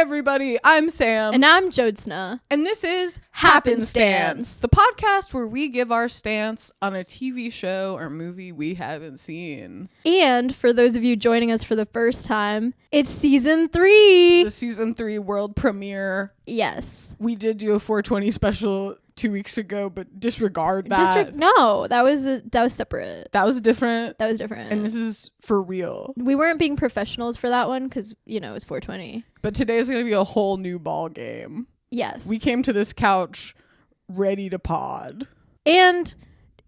everybody, I'm Sam. And I'm Jodsna. And this is Happenstance, the podcast where we give our stance on a TV show or movie we haven't seen. And for those of you joining us for the first time, it's season 3. The season 3 world premiere. Yes. We did do a 420 special 2 weeks ago, but disregard that. No, that was separate. That was different. That was different. And this is for real. We weren't being professionals for that one because, it was 420. But today's going to be a whole new ball game. Yes. We came to this couch ready to pod. And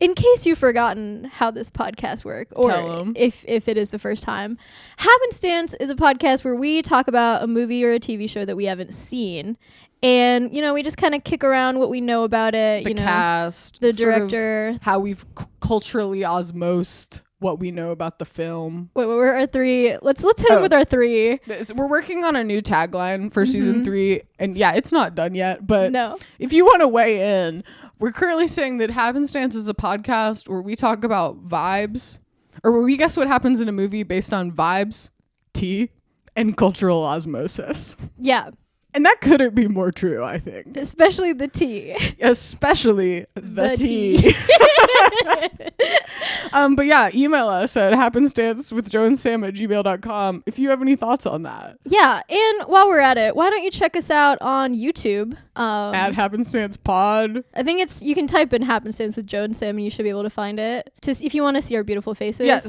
in case you've forgotten how this podcast works, or if it is the first time, Happenstance is a podcast where we talk about a movie or a TV show that we haven't seen. And, we just kind of kick around what we know about it. The cast. The director. How we've culturally osmosed what we know about the film. Wait, what were our 3? Let's hit him with our 3. We're working on a new tagline for season 3. And yeah, it's not done yet. But no. If you want to weigh in, we're currently saying that Happenstance is a podcast where we talk about vibes. Or where we guess what happens in a movie based on vibes, tea, and cultural osmosis. Yeah. And that couldn't be more true, I think. Especially the tea. Especially the tea. But yeah, email us at happenstancewithjoeandsam@gmail.com if you have any thoughts on that. Yeah, and while we're at it, why don't you check us out on YouTube? At Happenstance Pod. I think you can type in Happenstance with Joe and Sam and you should be able to find it. Just if you want to see our beautiful faces. Yeah,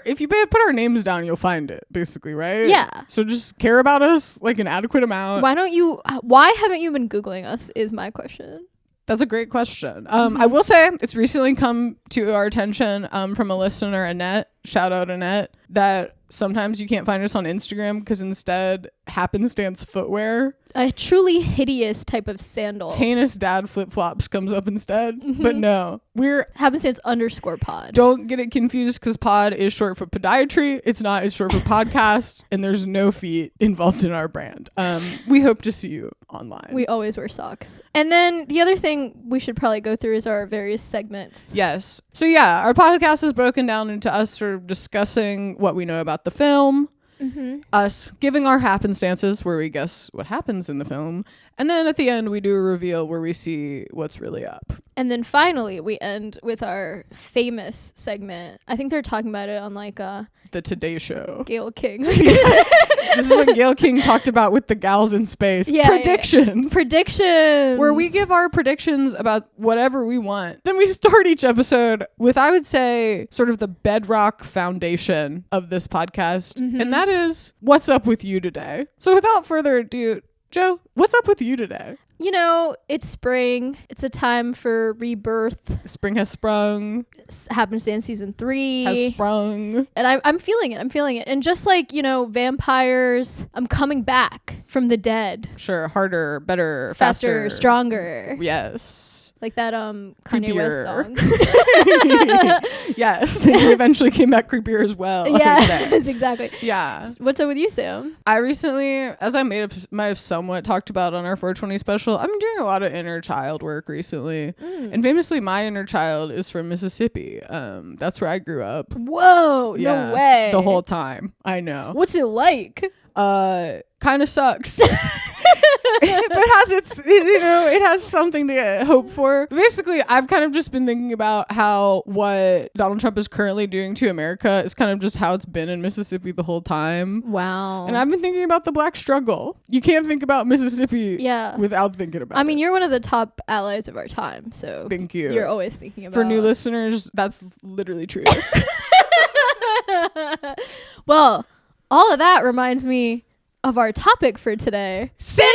if you put our names down, you'll find it, basically, right? Yeah. So just care about us like an adequate amount. Why haven't you been Googling us is my question. That's a great question. I will say it's recently come to our attention from a listener, Annette, shout out Annette, that sometimes you can't find us on Instagram because instead Happenstance footwear, a truly hideous type of sandal, heinous dad flip-flops comes up instead. But no, we're Happenstance _pod. Don't get it confused because pod is short for podiatry. It's not. It's short for podcast, and there's no feet involved in our brand. We hope to see you online. We always wear socks. And then the other thing we should probably go through is our various segments. Yes. So yeah, our podcast is broken down into us sort of discussing what we know about the film, us giving our happenstances where we guess what happens in the film, and then at the end we do a reveal where we see what's really up. And then finally we end with our famous segment. I think they're talking about it on the Today Show. Gayle King. This is what Gayle King talked about with the gals in space. Yeah, predictions. Predictions. Where we give our predictions about whatever we want. Then we start each episode with, I would say, sort of the bedrock foundation of this podcast. And that is, what's up with you today? So without further ado, Joe, what's up with you today? It's spring. It's a time for rebirth. Spring has sprung. Happenstance season 3 has sprung. And I'm feeling it. And just like, vampires, I'm coming back from the dead. Sure. Harder, better, faster, stronger. Yes. Like that Kanye West song. Yes. They eventually came back creepier as well. Yes, exactly. Yeah. What's up with you, Sam? I recently, as I might have somewhat talked about on our 420 special, I've been doing a lot of inner child work recently. And famously, my inner child is from Mississippi. That's where I grew up. Whoa, no way. The whole time. I know. What's it like? Kind of sucks. But it has something to hope for. Basically, I've kind of just been thinking about how what Donald Trump is currently doing to America is kind of just how it's been in Mississippi the whole time. Wow. And I've been thinking about the black struggle. You can't think about Mississippi without thinking about it. You're one of the top allies of our time, so thank you. You're always thinking about. For new listeners, that's literally true. Well, all of that reminds me of our topic for today. Sinners!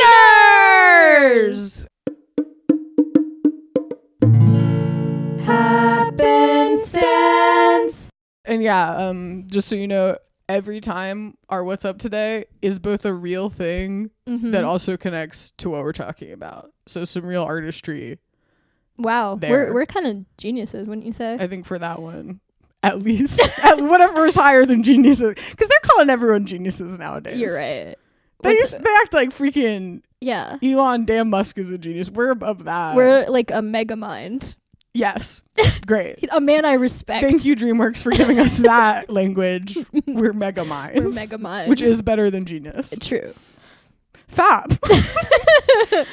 Happenstance! And yeah, just so you know, every time our What's Up Today is both a real thing that also connects to what we're talking about. So some real artistry. Wow. We're kind of geniuses, wouldn't you say? I think for that one. At least. Whatever is higher than geniuses. Because they're calling everyone geniuses nowadays. You're right. They act like freaking Elon damn Musk is a genius. We're above that. We're like a mega mind. Yes. Great. A man I respect. Thank you, DreamWorks, for giving us that language. We're mega minds. We're mega minds. Which is better than genius. True. Fab.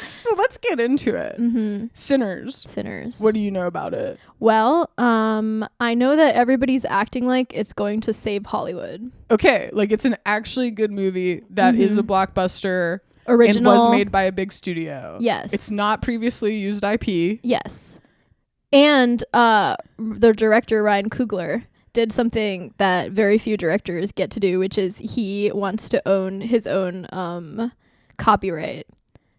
So let's get into it. Sinners. What do you know about it? Well, I know that everybody's acting like it's going to save Hollywood. Okay, like it's an actually good movie that is a blockbuster. Original. And was made by a big studio. Yes. It's not previously used IP. Yes. And the director, Ryan Coogler, did something that very few directors get to do, which is he wants to own his own copyright.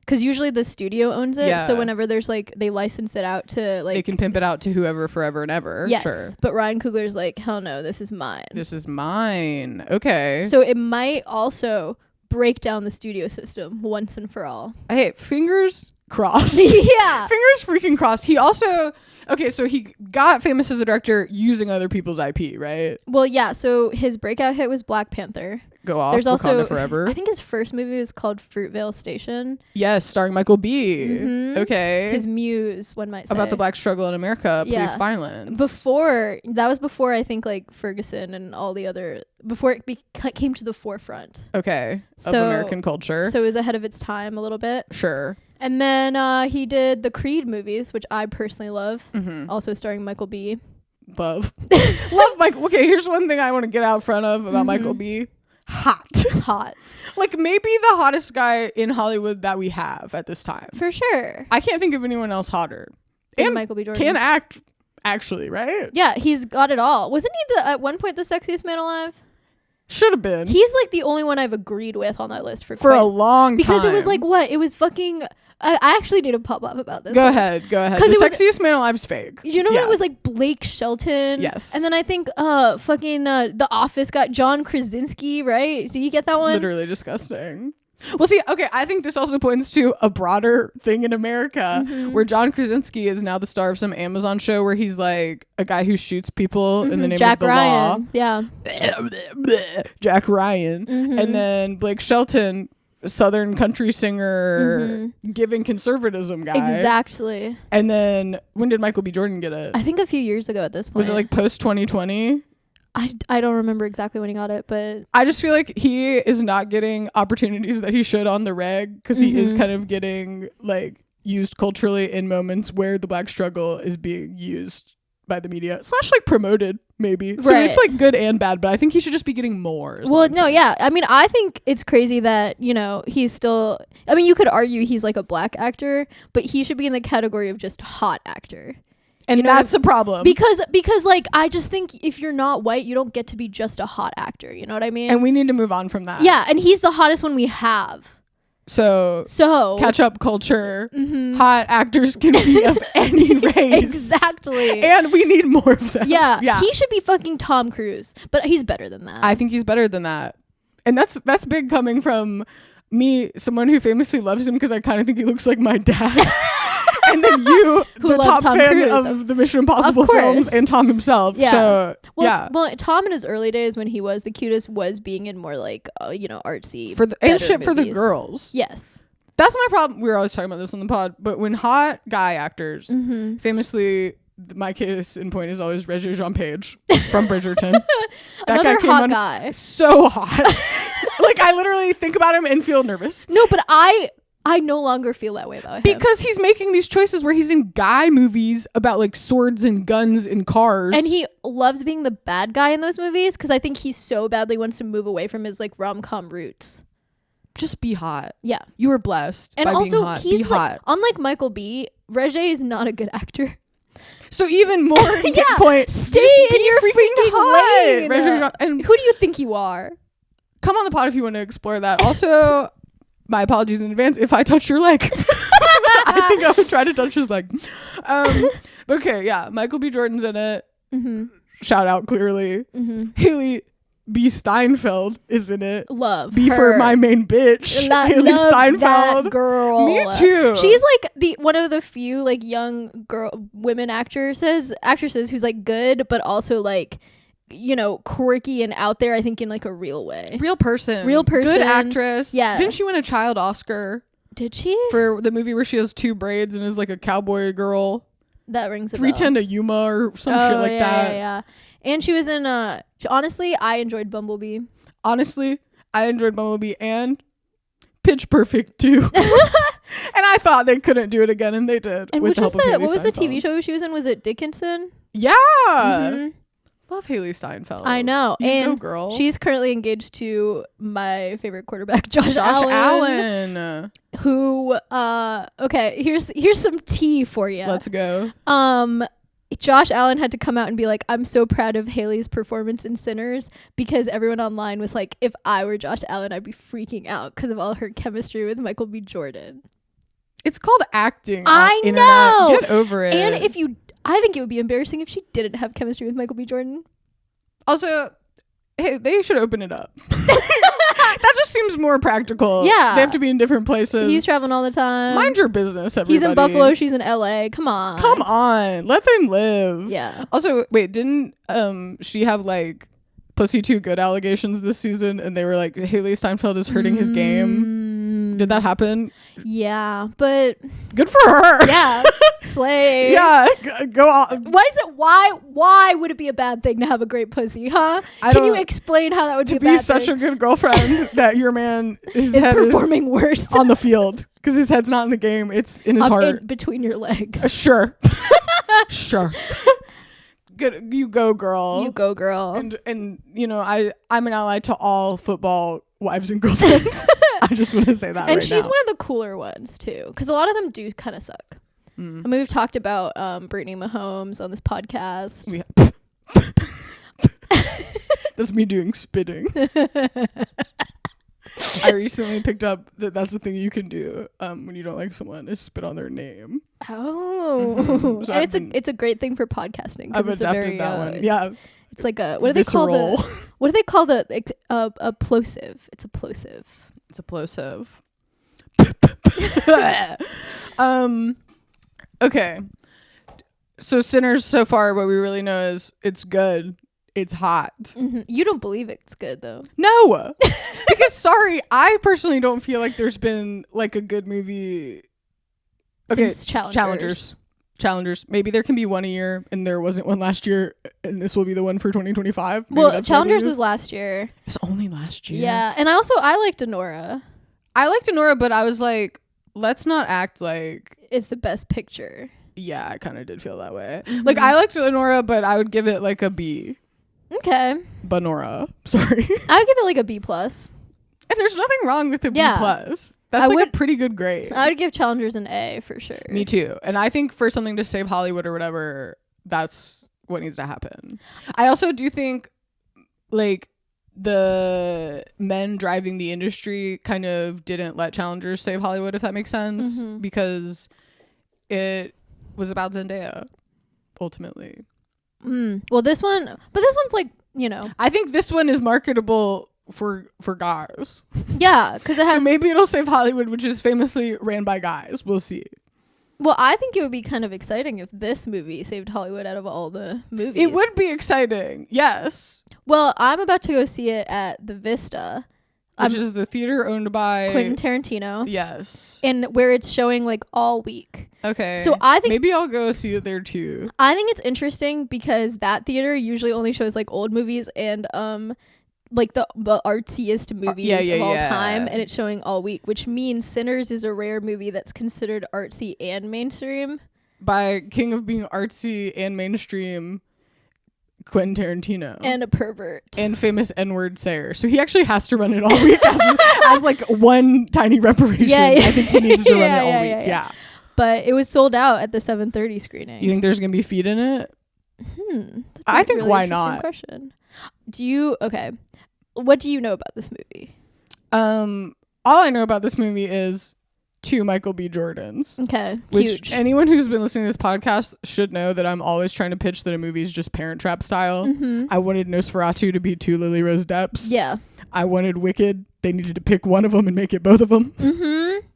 Because usually the studio owns it. Yeah. So whenever there's like, they license it out to like... They can pimp it out to whoever forever and ever. Yes. Sure. But Ryan Coogler's like, hell no, this is mine. This is mine. Okay. So it might also break down the studio system once and for all. Hey, fingers crossed. Yeah. Fingers freaking crossed. He also... Okay, so he got famous as a director using other people's IP, right? Well, yeah. So his breakout hit was Black Panther. Go off. There's also Wakanda Forever. I think his first movie was called Fruitvale Station. Yes, starring Michael B. Okay. His muse, one might say. About the black struggle in America, police violence. That was before I think like Ferguson and all the other, before it came to the forefront. Okay. Of American culture. So it was ahead of its time a little bit. Sure. And then he did the Creed movies, which I personally love. Also starring Michael B. Love Michael. Okay, here's one thing I want to get out front of about Michael B. Hot. Like maybe the hottest guy in Hollywood that we have at this time. For sure. I can't think of anyone else hotter. And Michael B. Jordan. Can act, actually, right? Yeah, he's got it all. Wasn't he at one point the sexiest man alive? Should have been. He's like the only one I've agreed with on that list for a long time. Because it was like what? It was fucking... I actually need to pop up about this. Go ahead. The sexiest man alive is fake. You know when it was like Blake Shelton? Yes. And then I think The Office got John Krasinski, right? Did you get that one? Literally disgusting. Well, see, okay, I think this also points to a broader thing in America where John Krasinski is now the star of some Amazon show where he's like a guy who shoots people in the name of the Ryan. law. Yeah. Jack Ryan. And then Blake Shelton, Southern country singer, giving conservatism guy. Exactly. And then when did Michael B. Jordan get it? I think a few years ago at this point. Was it like post 2020? I don't remember exactly when he got it, but I just feel like he is not getting opportunities that he should on the reg because he is kind of getting like used culturally in moments where the black struggle is being used by the media / like promoted maybe. Right. So it's like good and bad, but I think he should just be getting more. Well, no, yeah. I mean, I think it's crazy that, you know, he's still, I mean, you could argue he's like a black actor, but he should be in the category of just hot actor. And you know, that's a problem. Because like I just think if you're not white, you don't get to be just a hot actor. You know what I mean? And we need to move on from that. Yeah, and he's the hottest one we have. So catch up culture. Hot actors can be of any race. Exactly. And we need more of them. Yeah. He should be fucking Tom Cruise, but he's better than that. I think he's better than that. And that's big coming from me, someone who famously loves him because I kind of think he looks like my dad. And then you, the top Tom fan Cruise, of the Mission Impossible films, and Tom himself. Yeah. So, well, Tom in his early days when he was the cutest was being in more like, artsy and shit movies. For the girls. Yes. That's my problem. We were always talking about this on the pod, but when hot guy actors, famously, my case in point is always Regé Jean Page from Bridgerton. That Another guy came hot guy. So hot. Like I literally think about him and feel nervous. No, but I no longer feel that way about him. Because he's making these choices where he's in guy movies about like swords and guns and cars. And he loves being the bad guy in those movies because I think he so badly wants to move away from his like rom-com roots. Just be hot. Yeah. You were blessed and by also, being hot. He's be hot. Unlike Michael B., Regé is not a good actor. So even more point. Stay in your freaking lane. Regé and who do you think you are? Come on the pod if you want to explore that. Also... My apologies in advance if I touch your leg. I think I would try to touch his leg. Okay, yeah. Michael B. Jordan's in it. Shout out, clearly. Haley B. Steinfeld is in it. Love B her. For my main bitch. Haley Steinfeld. That girl. Me too. She's like one of the few like young women actresses who's like good, but also like, you know, quirky and out there, I think in like a real way. Real person. Good actress. Yeah. Didn't she win a child Oscar? Did she? For the movie where she has two braids and is like a cowboy girl. That rings a 310 to Yuma or some shit like that. Yeah. And she was in honestly, I enjoyed Bumblebee. Honestly, I enjoyed Bumblebee and Pitch Perfect 2. And I thought they couldn't do it again, and they did. And with the help of Haley what was the Steinfeld. TV show she was in? Was it Dickinson? Yeah. Mm-hmm. Love Haley Steinfeld. I know. You go, girl. She's currently engaged to my favorite quarterback, Josh Allen. Who okay, here's some tea for you. Let's go. Josh Allen had to come out and be like, I'm so proud of Haley's performance in Sinners, because everyone online was like, if I were Josh Allen, I'd be freaking out because of all her chemistry with Michael B. Jordan. It's called acting. I Internet. know. Get over it. And I think it would be embarrassing if she didn't have chemistry with Michael B. Jordan. Also, hey, they should open it up. That just seems more practical. Yeah. They have to be in different places. He's traveling all the time. Mind your business, everybody. He's in Buffalo. She's in LA. Come on. Let them live. Yeah. Also, wait, didn't she have like Pussy Too Good allegations this season? And they were like, Haley Steinfeld is hurting his game. Did that happen? Yeah, but good for her. Yeah. Slay. Yeah. Go on. Why would it be a bad thing to have a great pussy, huh? Can you explain how that would be a bad thing? To be such a good girlfriend that your man his head performing worse on the field because his head's not in the game. It's in his heart. Between your legs. Sure. Sure. Good. You go, girl. You go, girl. And you know, I'm an ally to all football wives and girlfriends. I just want to say that. And she's one of the cooler ones too, because a lot of them do kind of suck. I mean, we've talked about Brittany Mahomes on this podcast. Yeah. That's me doing spitting. I recently picked up that's the thing you can do when you don't like someone is spit on their name. Oh, so and it's a great thing for podcasting. I've adapted that one. Yeah, it's like a what do they call the a plosive? It's a plosive. It's a plosive. Okay. So Sinners so far, what we really know is it's good. It's hot. Mm-hmm. You don't believe it's good though. No. Because sorry, I personally don't feel like there's been like a good movie. Okay, since Challengers. Maybe there can be one a year and there wasn't one last year and this will be the one for 2025. Maybe well, Challengers was last year. It's only last year. Yeah, and I liked Anora. But I was like, let's not act like it's the best picture. Yeah, I kind of did feel that way. Mm-hmm. Like I liked Anora, but I would give it like a B. Okay. Banora. Sorry. I would give it like a B+. And there's nothing wrong with a B+. That's a pretty good grade. I would give Challengers an A for sure. Me too. And I think for something to save Hollywood or whatever, that's what needs to happen. I also do think like the men driving the industry kind of didn't let Challengers save Hollywood, if that makes sense, because it was about Zendaya ultimately. Well, this one's like, you know, I think this one is marketable for guys. Yeah, because it has. So maybe it'll save Hollywood, which is famously ran by guys. We'll see. Well, I think it would be kind of exciting if this movie saved Hollywood out of all the movies. It would be exciting, yes. Well, I'm about to go see it at the Vista, which is the theater owned by Quentin Tarantino. Yes. And where it's showing like all week. Okay. So I think maybe I'll go see it there too. I think it's interesting because that theater usually only shows like old movies and like the artsiest movies of all time, and it's showing all week, which means Sinners is a rare movie that's considered artsy and mainstream by king of being artsy and mainstream, Quentin Tarantino, and a pervert and famous N-word sayer. So he actually has to run it all week as like one tiny reparation. Yeah. I think he needs to run it all week. Yeah. But it was sold out at the 7:30 screening. You think there's gonna be feet in it? I think really why not? Question. Okay. What do you know about this movie? All I know about this movie is 2 Michael B. Jordans. Okay. Which huge. Anyone who's been listening to this podcast should know that I'm always trying to pitch that a movie is just Parent Trap style. I wanted Nosferatu to be 2 Lily Rose Depps. Yeah. I wanted Wicked. They needed to pick one of them and make it both of them.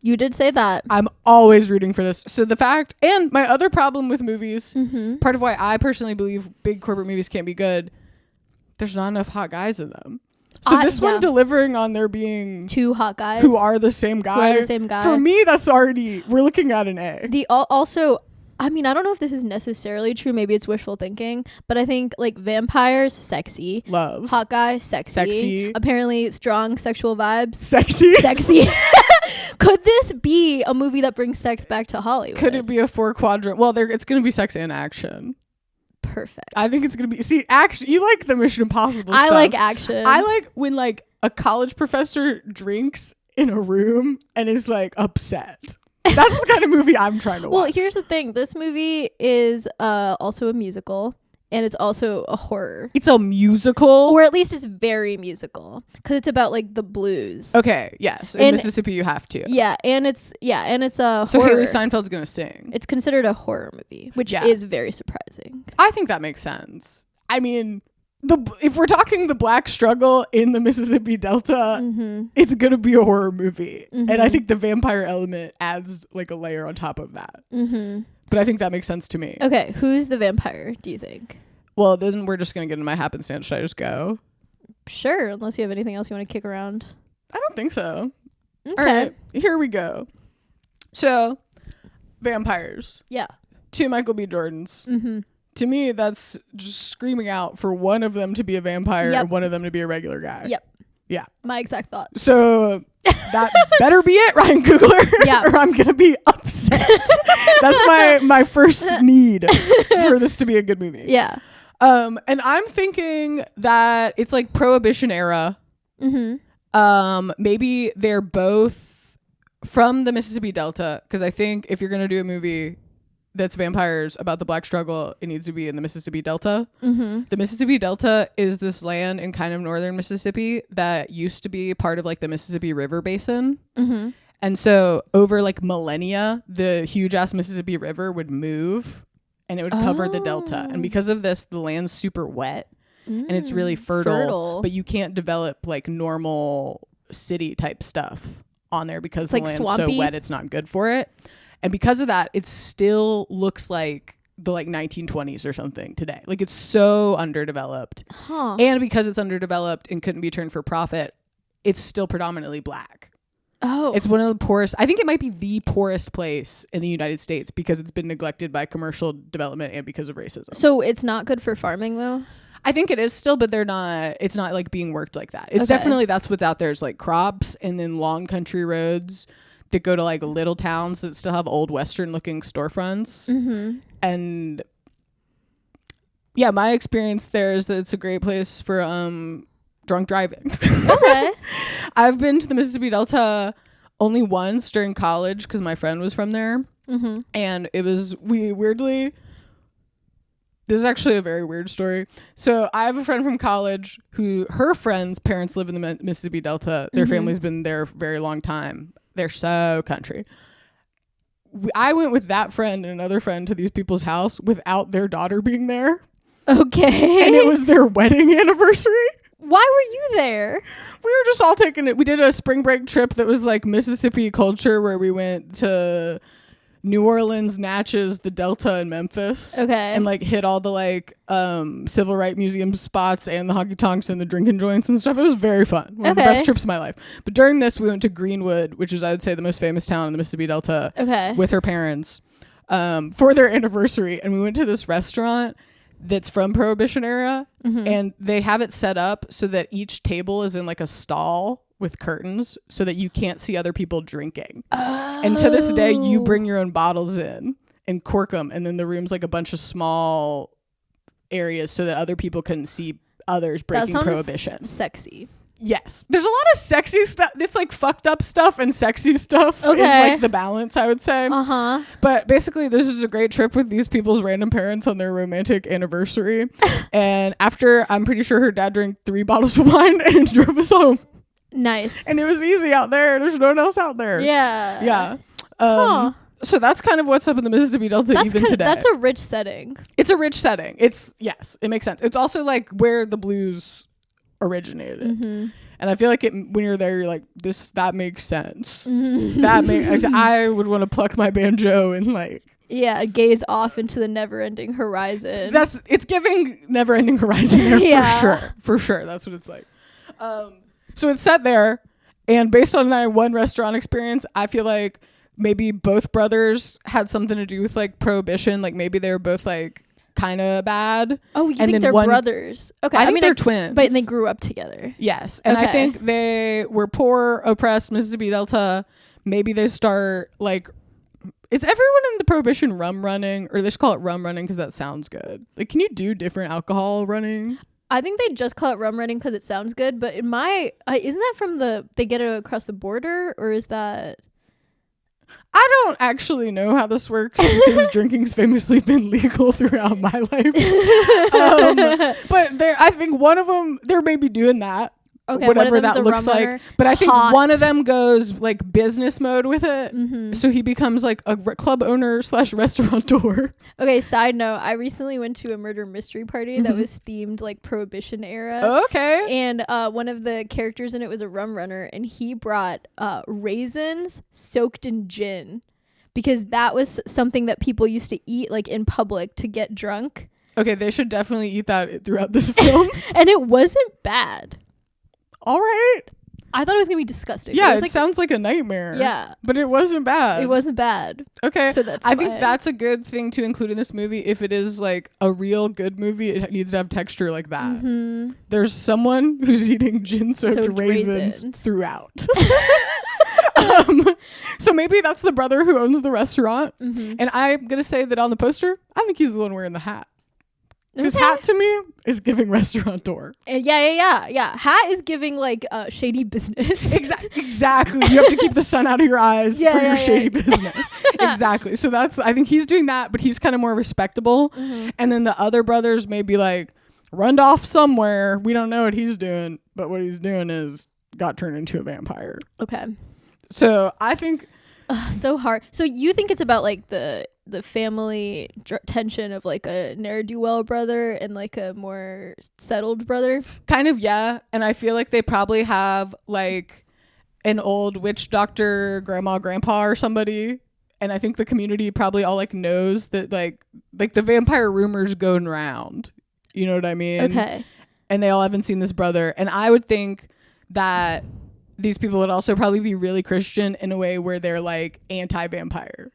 You did say that. I'm always rooting for this. So the fact, and my other problem with movies, part of why I personally believe big corporate movies can't be good, there's not enough hot guys in them. So this one delivering on there being 2 hot guys who are the same guy. For me, that's already, we're looking at an A. Also, I mean, I don't know if this is necessarily true. Maybe it's wishful thinking, but I think like vampires, sexy. Love. Hot guy, sexy. Apparently strong sexual vibes. Sexy. Could this be a movie that brings sex back to Hollywood? Could it be a 4-quadrant? Well, it's going to be sex and action. Perfect. I think it's going to be... action. You like the Mission Impossible stuff. I like action. I like when, like, a college professor drinks in a room and is, like, upset. That's the kind of movie I'm trying to watch. Well, here's the thing. This movie is also a musical. And it's also a horror. It's a musical? Or at least it's very musical. Because it's about, like, the blues. Okay, yes. In Mississippi, you have to. Yeah, and it's a so horror. Haley Steinfeld's going to sing. It's considered a horror movie, which is very surprising. I think that makes sense. I mean, if we're talking the black struggle in the Mississippi Delta, it's going to be a horror movie. And I think the vampire element adds, like, a layer on top of that. But I think that makes sense to me. Okay, who's the vampire, do you think? Well, then we're just going to get into my happenstance. Should I just go? Sure, unless you have anything else you want to kick around. I don't think so. Okay. All right, here we go. So, vampires. Yeah. 2 Michael B. Jordans. To me, that's just screaming out for one of them to be a vampire and one of them to be a regular guy. Yep. Yeah. My exact thought. So that better be it, Ryan Coogler. Yeah. Or I'm gonna be upset. That's my first need for this to be a good movie. Yeah. And I'm thinking that it's like Prohibition era. Maybe they're both from the Mississippi Delta, because I think if you're gonna do a movie that's vampires about the black struggle, it needs to be in the Mississippi Delta. The Mississippi Delta is this land in kind of northern Mississippi that used to be part of like the Mississippi River Basin. And so over like millennia, the huge ass Mississippi River would move and it would cover the Delta. And because of this, the land's super wet and it's really fertile, but you can't develop like normal city type stuff on there because the land's swampy. So wet, it's not good for it. And because of that, it still looks like the like 1920s or something today. Like it's so underdeveloped. And because it's underdeveloped and couldn't be turned for profit, it's still predominantly black. It's one of the poorest. I think it might be the poorest place in the United States because it's been neglected by commercial development and because of racism. So it's not good for farming though? I think it is still, but it's not like being worked like that. It's definitely, that's what's out there is like crops and then long country roads that go to like little towns that still have old Western looking storefronts. And yeah, my experience there is that it's a great place for drunk driving. Okay. I've been to the Mississippi Delta only once during college because my friend was from there. And it was weirdly, this is actually a very weird story. So I have a friend from college who her friend's parents live in the Mississippi Delta. Their family's been there for a very long time. They're so country. I went with that friend and another friend to these people's house without their daughter being there. Okay. And it was their wedding anniversary. Why were you there? We were just all taking it. We did a spring break trip that was like Mississippi culture where we went to New Orleans, Natchez, the Delta, and Memphis. Okay. And like hit all the like civil rights museum spots and the honky tonks and the drinking joints and stuff. It was very fun. One of the best trips of my life. But during this, we went to Greenwood, which is, I would say, the most famous town in the Mississippi Delta. With her parents for their anniversary. And we went to this restaurant that's from Prohibition era. And they have it set up so that each table is in like a stall with curtains so that you can't see other people drinking. And to this day, you bring your own bottles in and cork them. And then the room's like a bunch of small areas so that other people couldn't see others breaking prohibition. Sexy. Yes. There's a lot of sexy stuff. It's like fucked up stuff and sexy stuff is like the balance, I would say. But basically, this is a great trip with these people's random parents on their romantic anniversary. And after, I'm pretty sure her dad drank 3 bottles of wine and drove us home. Nice. And it was easy out there. There's no one else out there. Yeah. So that's kind of what's up in the Mississippi Delta even today. That's a rich setting. It's a rich setting. Yes, it makes sense. It's also like where the blues originated. And I feel like when you're there, you're like, that makes sense. I would want to pluck my banjo and like, yeah, gaze off into the never-ending horizon. It's giving never-ending horizon there for sure. That's what it's like. So it's set there, and based on my one restaurant experience, I feel like maybe both brothers had something to do with like prohibition. Like maybe they were both like kind of bad. Oh, you think they're brothers? Okay, I mean they're twins, but they grew up together. Yes, and I think they were poor, oppressed Mississippi Delta. maybe they start like, is everyone in the prohibition rum running, or they just call it rum running because that sounds good? Like, can you do different alcohol running? I think they just call it rum running because it sounds good. But in my, isn't that from they get it across the border, or is that? I don't actually know how this works because drinking's famously been legal throughout my life. But I think one of them, they're maybe doing that. Okay, whatever that looks like. But I think one of them goes like business mode with it. Mm-hmm. So he becomes like a club owner / restaurateur. Okay, side note, I recently went to a murder mystery party that was themed like Prohibition era. Okay. And one of the characters in it was a rum runner, and he brought raisins soaked in gin because that was something that people used to eat like in public to get drunk. Okay, they should definitely eat that throughout this film. And it wasn't bad. All right. I thought it was going to be disgusting. Yeah, it sounds like a nightmare. Yeah. But it wasn't bad. It wasn't bad. Okay. So that's I think that's a good thing to include in this movie. If it is like a real good movie, it needs to have texture like that. Mm-hmm. There's someone who's eating gin-soaked raisins throughout. So maybe that's the brother who owns the restaurant. Mm-hmm. And I'm going to say that on the poster, I think he's the one wearing the hat. His hat to me is giving restaurateur. Yeah. Hat is giving like shady business. Exactly. You have to keep the sun out of your eyes for your shady business. Exactly. So I think he's doing that, but he's kind of more respectable. Mm-hmm. And then the other brothers may be like runned off somewhere. We don't know what he's doing, but what he's doing is got turned into a vampire. Okay. So I think so hard. So you think it's about like the family tension of like a ne'er-do-well brother and like a more settled brother? Kind of, yeah. And I feel like they probably have like an old witch doctor, grandma, grandpa, or somebody. And I think the community probably all like knows that like the vampire rumors going around. You know what I mean? Okay. And they all haven't seen this brother. And I would think that these people would also probably be really Christian in a way where they're like anti-vampire.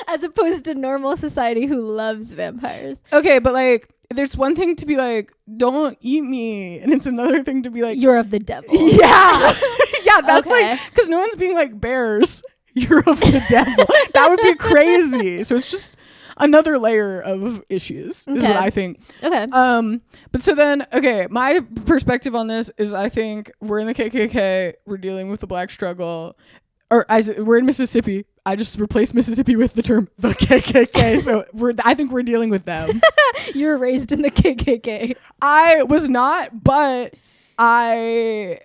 As opposed to normal society who loves vampires. Okay, but like there's one thing to be like, don't eat me. And it's another thing to be like, you're of the devil. Yeah. Yeah, that's like, because no one's being like, bears, you're of the devil. That would be crazy. So it's just another layer of issues is what I think. Okay. But so then, okay, my perspective on this is I think we're in the KKK. We're dealing with the black struggle. We're in Mississippi. I just replaced Mississippi with the term the KKK. So I think we're dealing with them. You were raised in the KKK. I was not, but I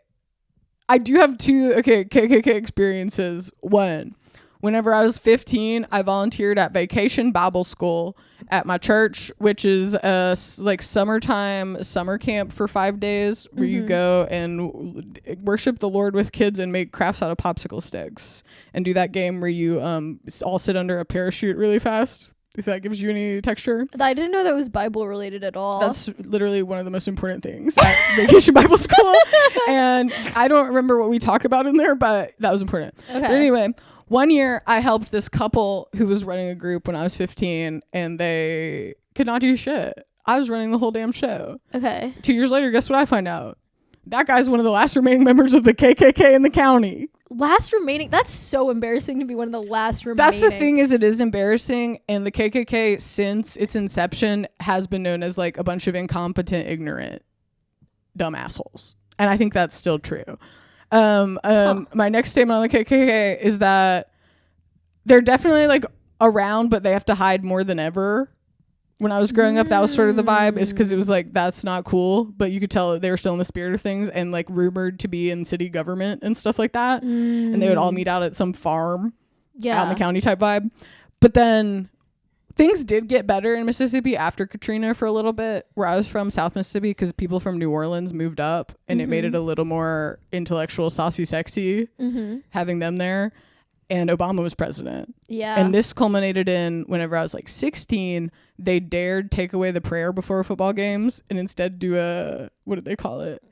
do have two KKK experiences. One, whenever I was 15, I volunteered at Vacation Bible School at my church, which is a like summertime summer camp for 5 days where you go and worship the Lord with kids and make crafts out of popsicle sticks and do that game where you all sit under a parachute really fast. If that gives you any texture. I didn't know that was Bible related at all. That's literally one of the most important things at Vacation Bible School. And I don't remember what we talk about in there, but that was important. Okay. But anyway, one year I helped this couple who was running a group when I was 15 and they could not do shit. I was running the whole damn show. Okay. 2 years later, guess what I find out? That guy's one of the last remaining members of the KKK in the county. Last remaining? That's so embarrassing to be one of the last remaining. That's the thing, is it is embarrassing. And the KKK, since its inception, has been known as like a bunch of incompetent, ignorant, dumb assholes. And I think that's still true. My next statement on the KKK is that they're definitely like around, but they have to hide more than ever. When I was growing up, that was sort of the vibe, is because it was like, that's not cool, but you could tell they were still in the spirit of things and like rumored to be in city government and stuff like that. And they would all meet out at some farm out in the county type vibe. But then things did get better in Mississippi after Katrina for a little bit, where I was from, South Mississippi, because people from New Orleans moved up and it made it a little more intellectual, saucy, sexy having them there. And Obama was president. Yeah. And this culminated in whenever I was like 16, they dared take away the prayer before football games and instead do a, what did they call it?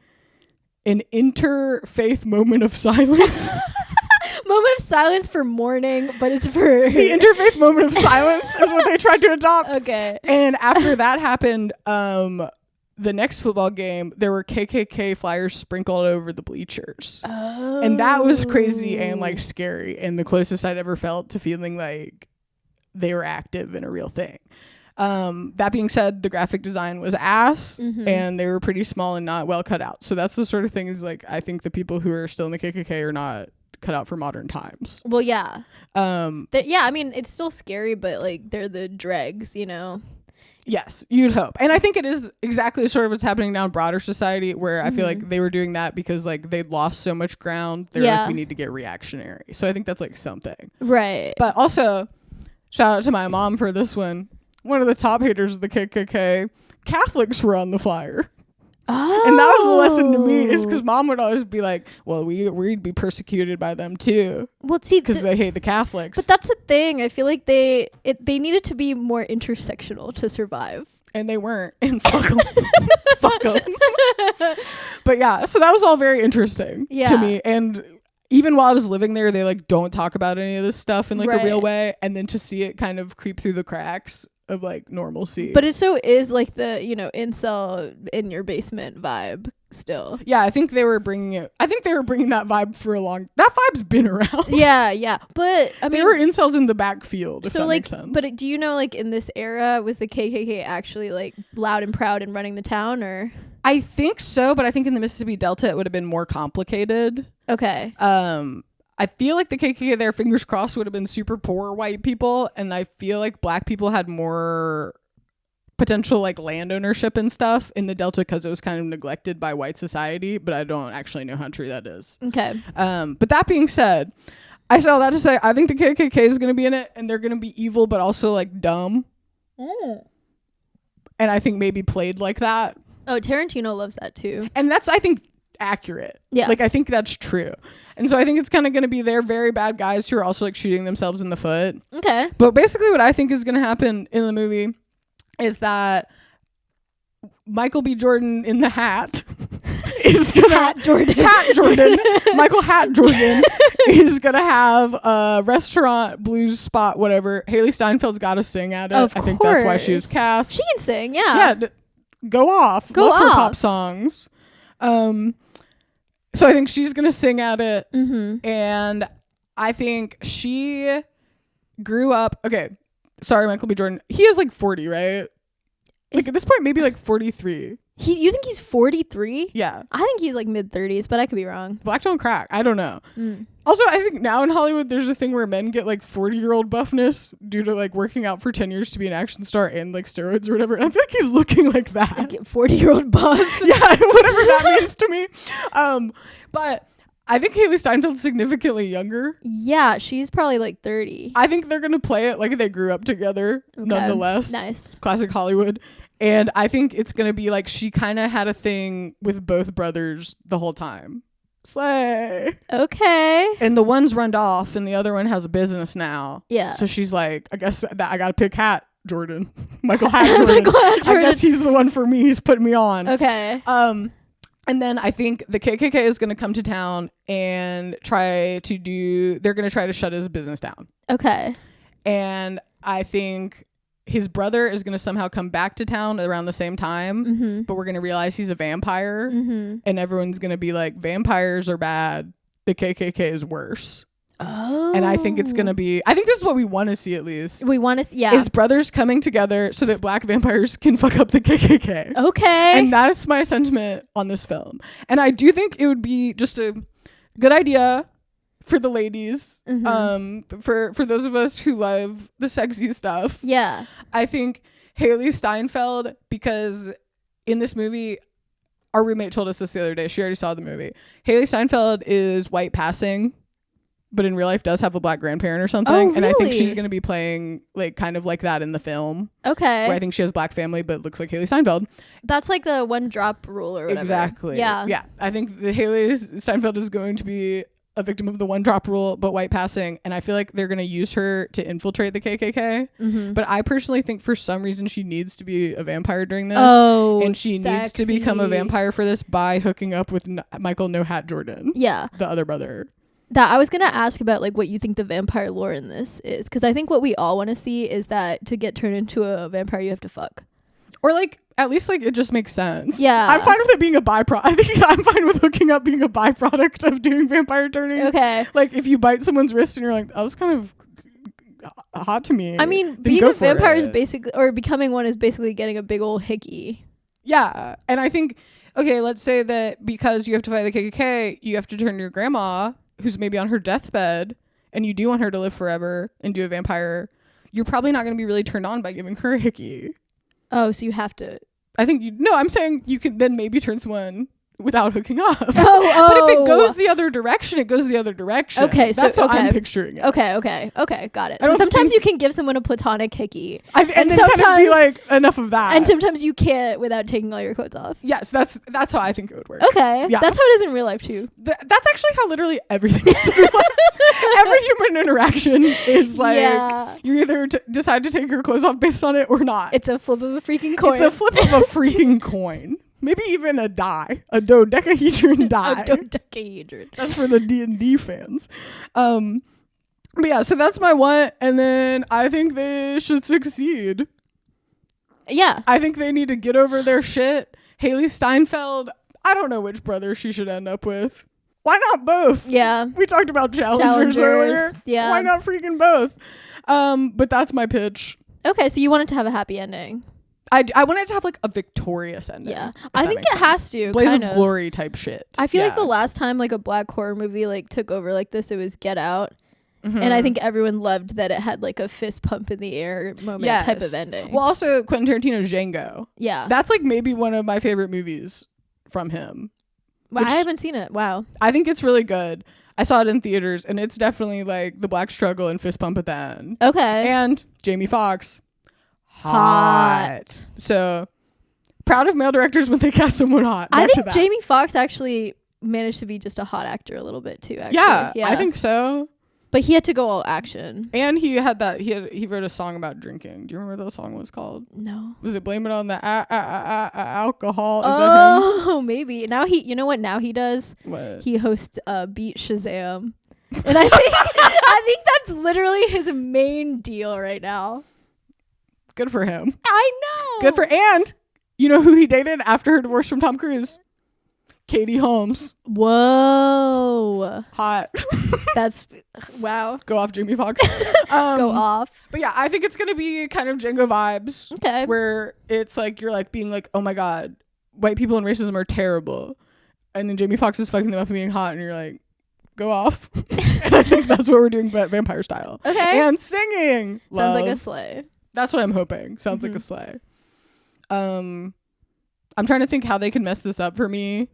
An interfaith moment of silence. Moment of silence for mourning, but it's for... The interfaith moment of silence is what they tried to adopt. Okay. And after that happened, the next football game, there were KKK flyers sprinkled over the bleachers. Oh. And that was crazy and like scary, and the closest I'd ever felt to feeling like they were active in a real thing. That being said, the graphic design was ass, and they were pretty small and not well cut out. So that's the sort of thing is like, I think the people who are still in the KKK are not cut out for modern times. Well, yeah. I mean, it's still scary, but like they're the dregs, you know? Yes, you'd hope. And I think it is exactly sort of what's happening now in broader society, where I feel like they were doing that because like they'd lost so much ground. They're like, we need to get reactionary. So I think that's like something. Right. But also, shout out to my mom for this one. One of the top haters of the KKK, Catholics were on the flyer. Oh. And that was a lesson to me, is because mom would always be like, well, we'd be persecuted by them too. Well, see, because they hate the Catholics. But that's the thing. I feel like they needed to be more intersectional to survive. And they weren't. And fuck them. Fuck them. But yeah, so that was all very interesting to me. And even while I was living there, they like don't talk about any of this stuff in like a real way. And then to see it kind of creep through the cracks of like normalcy. But it so is like the, you know, incel in your basement vibe still. Yeah, I think they were bringing that vibe for that vibe's been around. Yeah. But I mean, they were incels in the backfield, if so that like, makes sense. But do you know, like in this era, was the KKK actually like loud and proud and running the town, or? I think so, but I think in the Mississippi Delta it would have been more complicated. Okay. I feel like the KKK there, fingers crossed, would have been super poor white people, and I feel like black people had more potential like land ownership and stuff in the Delta because it was kind of neglected by white society, but I don't actually know how true that is. Okay. But that being said, I say all that to say I think the KKK is going to be in it, and they're going to be evil but also like dumb. And I think maybe played like that. Oh, Tarantino loves that too. And that's, I think, accurate. Yeah. Like, I think that's true. And so I think it's kind of going to be they're very bad guys who are also like shooting themselves in the foot. Okay. But basically what I think is going to happen in the movie is that Michael B. Jordan in the hat is going to... Hat Jordan. Michael Hat Jordan is going to have a restaurant, blues spot, whatever. Haley Steinfeld's got to sing at it. I think that's why she was cast. She can sing, yeah. Yeah, go off. Love her pop songs. So I think she's gonna sing at it, and I think she grew up. Okay, sorry, Michael B. Jordan. He is like 40, right? Like at this point, maybe like 43. You think he's 43? Yeah. I think he's like mid-30s, but I could be wrong. Black don't crack. I don't know. Also, I think now in Hollywood, there's a thing where men get like 40-year-old buffness due to like working out for 10 years to be an action star and like steroids or whatever. And I feel like he's looking like that. Like 40-year-old buff. Yeah, whatever that means to me. But I think Haley Steinfeld's significantly younger. Yeah, she's probably like 30. I think they're going to play it like they grew up together, nonetheless. Nice. Classic Hollywood. And I think it's going to be like she kind of had a thing with both brothers the whole time. Slay. Okay. And the one's run off and the other one has a business now. Yeah. So she's like, I guess that I got to pick Jordan. Michael Hat Jordan. I guess he's the one for me. He's putting me on. Okay. And then I think the KKK is going to come to town and they're going to try to shut his business down. Okay. And I think his brother is going to somehow come back to town around the same time, but we're going to realize he's a vampire, and everyone's going to be like, vampires are bad. The KKK is worse. Oh. And I think it's going to be, I think this is what we want to see at least. We want to see, yeah. Is brothers coming together so that black vampires can fuck up the KKK. Okay. And that's my sentiment on this film. And I do think it would be just a good idea for the ladies, for those of us who love the sexy stuff. Yeah. I think Haley Steinfeld, because in this movie, our roommate told us this the other day. She already saw the movie. Haley Steinfeld is white passing, but in real life does have a black grandparent or something. Oh, really? And I think she's going to be playing like kind of like that in the film. Okay. Where I think she has black family, but looks like Haley Steinfeld. That's like the one drop rule or whatever. Exactly. Yeah. Yeah. I think the Haley Steinfeld is going to be a victim of the one drop rule, but white passing. And I feel like they're going to use her to infiltrate the KKK. But I personally think for some reason she needs to be a vampire during this. Oh, and she needs to become a vampire for this by hooking up with Michael No Hat Jordan. Yeah. The other brother. That I was going to ask about like what you think the vampire lore in this is. Because I think what we all want to see is that to get turned into a vampire, you have to fuck. Or like at least like it just makes sense. Yeah. I'm fine with it being a byproduct. I think I'm fine with hooking up being a byproduct of doing vampire turning. Okay. Like if you bite someone's wrist and you're like, that was kind of hot to me. I mean, being a vampire is basically, or becoming one is basically getting a big old hickey. Yeah. And I think, okay, let's say that because you have to fight the KKK, you have to turn to your grandma who's maybe on her deathbed and you do want her to live forever and do a vampire. You're probably not going to be really turned on by giving her a hickey. Oh, so you have to. I think I'm saying you could then maybe turn someone without hooking up. Oh. But if it goes the other direction, it goes the other direction. Okay, that's how I'm picturing it. Okay, got it. So sometimes you can give someone a platonic hickey, and then sometimes kind of be like, enough of that. And sometimes you can't without taking all your clothes off. Yes, that's how I think it would work. Okay, yeah. That's how it is in real life too. That's actually how literally everything is in real life. Every human interaction is like you either decide to take your clothes off based on it or not. It's a flip of a freaking coin. It's a flip of a freaking coin. Maybe even a die, a dodecahedron die. A dodecahedron. That's for the D&D fans. But yeah, so that's my want, and then I think they should succeed. Yeah. I think they need to get over their shit. Haley Steinfeld, I don't know which brother she should end up with. Why not both? Yeah. We talked about challengers earlier. Yeah. Why not freaking both? But that's my pitch. Okay, so you want it to have a happy ending. I want it to have like a victorious ending. Yeah, I think it has to. Blaze of Glory type shit. I feel like the last time like a black horror movie like took over like this, it was Get Out. Mm-hmm. And I think everyone loved that it had like a fist pump in the air moment type of ending. Well, also Quentin Tarantino's Django. Yeah. That's like maybe one of my favorite movies from him. Well, I haven't seen it. Wow. I think it's really good. I saw it in theaters and it's definitely like the black struggle and fist pump at the end. Okay. And Jamie Foxx. Hot. So proud of male directors when they cast someone hot. I think Jamie Foxx actually managed to be just a hot actor a little bit too, actually. Yeah, I think so. But he had to go all action. And he had that he wrote a song about drinking. Do you remember what the song was called? No. Was it Blame It on the Alcohol? Is that him? Oh, maybe. Now you know what now he does? What? He hosts Beat Shazam. And I think that's literally his main deal right now. Good for him. I know. Good for, and you know who he dated after her divorce from Tom Cruise? Katie Holmes. Whoa. Hot. That's, wow. Go off, Jamie Foxx. Go off. But yeah, I think it's going to be kind of Django vibes. Okay. Where it's like, you're like being like, oh my God, white people and racism are terrible. And then Jamie Foxx is fucking them up and being hot and you're like, go off. And I think that's what we're doing, but vampire style. Okay. And singing. Sounds like a sleigh. That's what I'm hoping. Sounds like a sleigh. I'm trying to think how they can mess this up for me.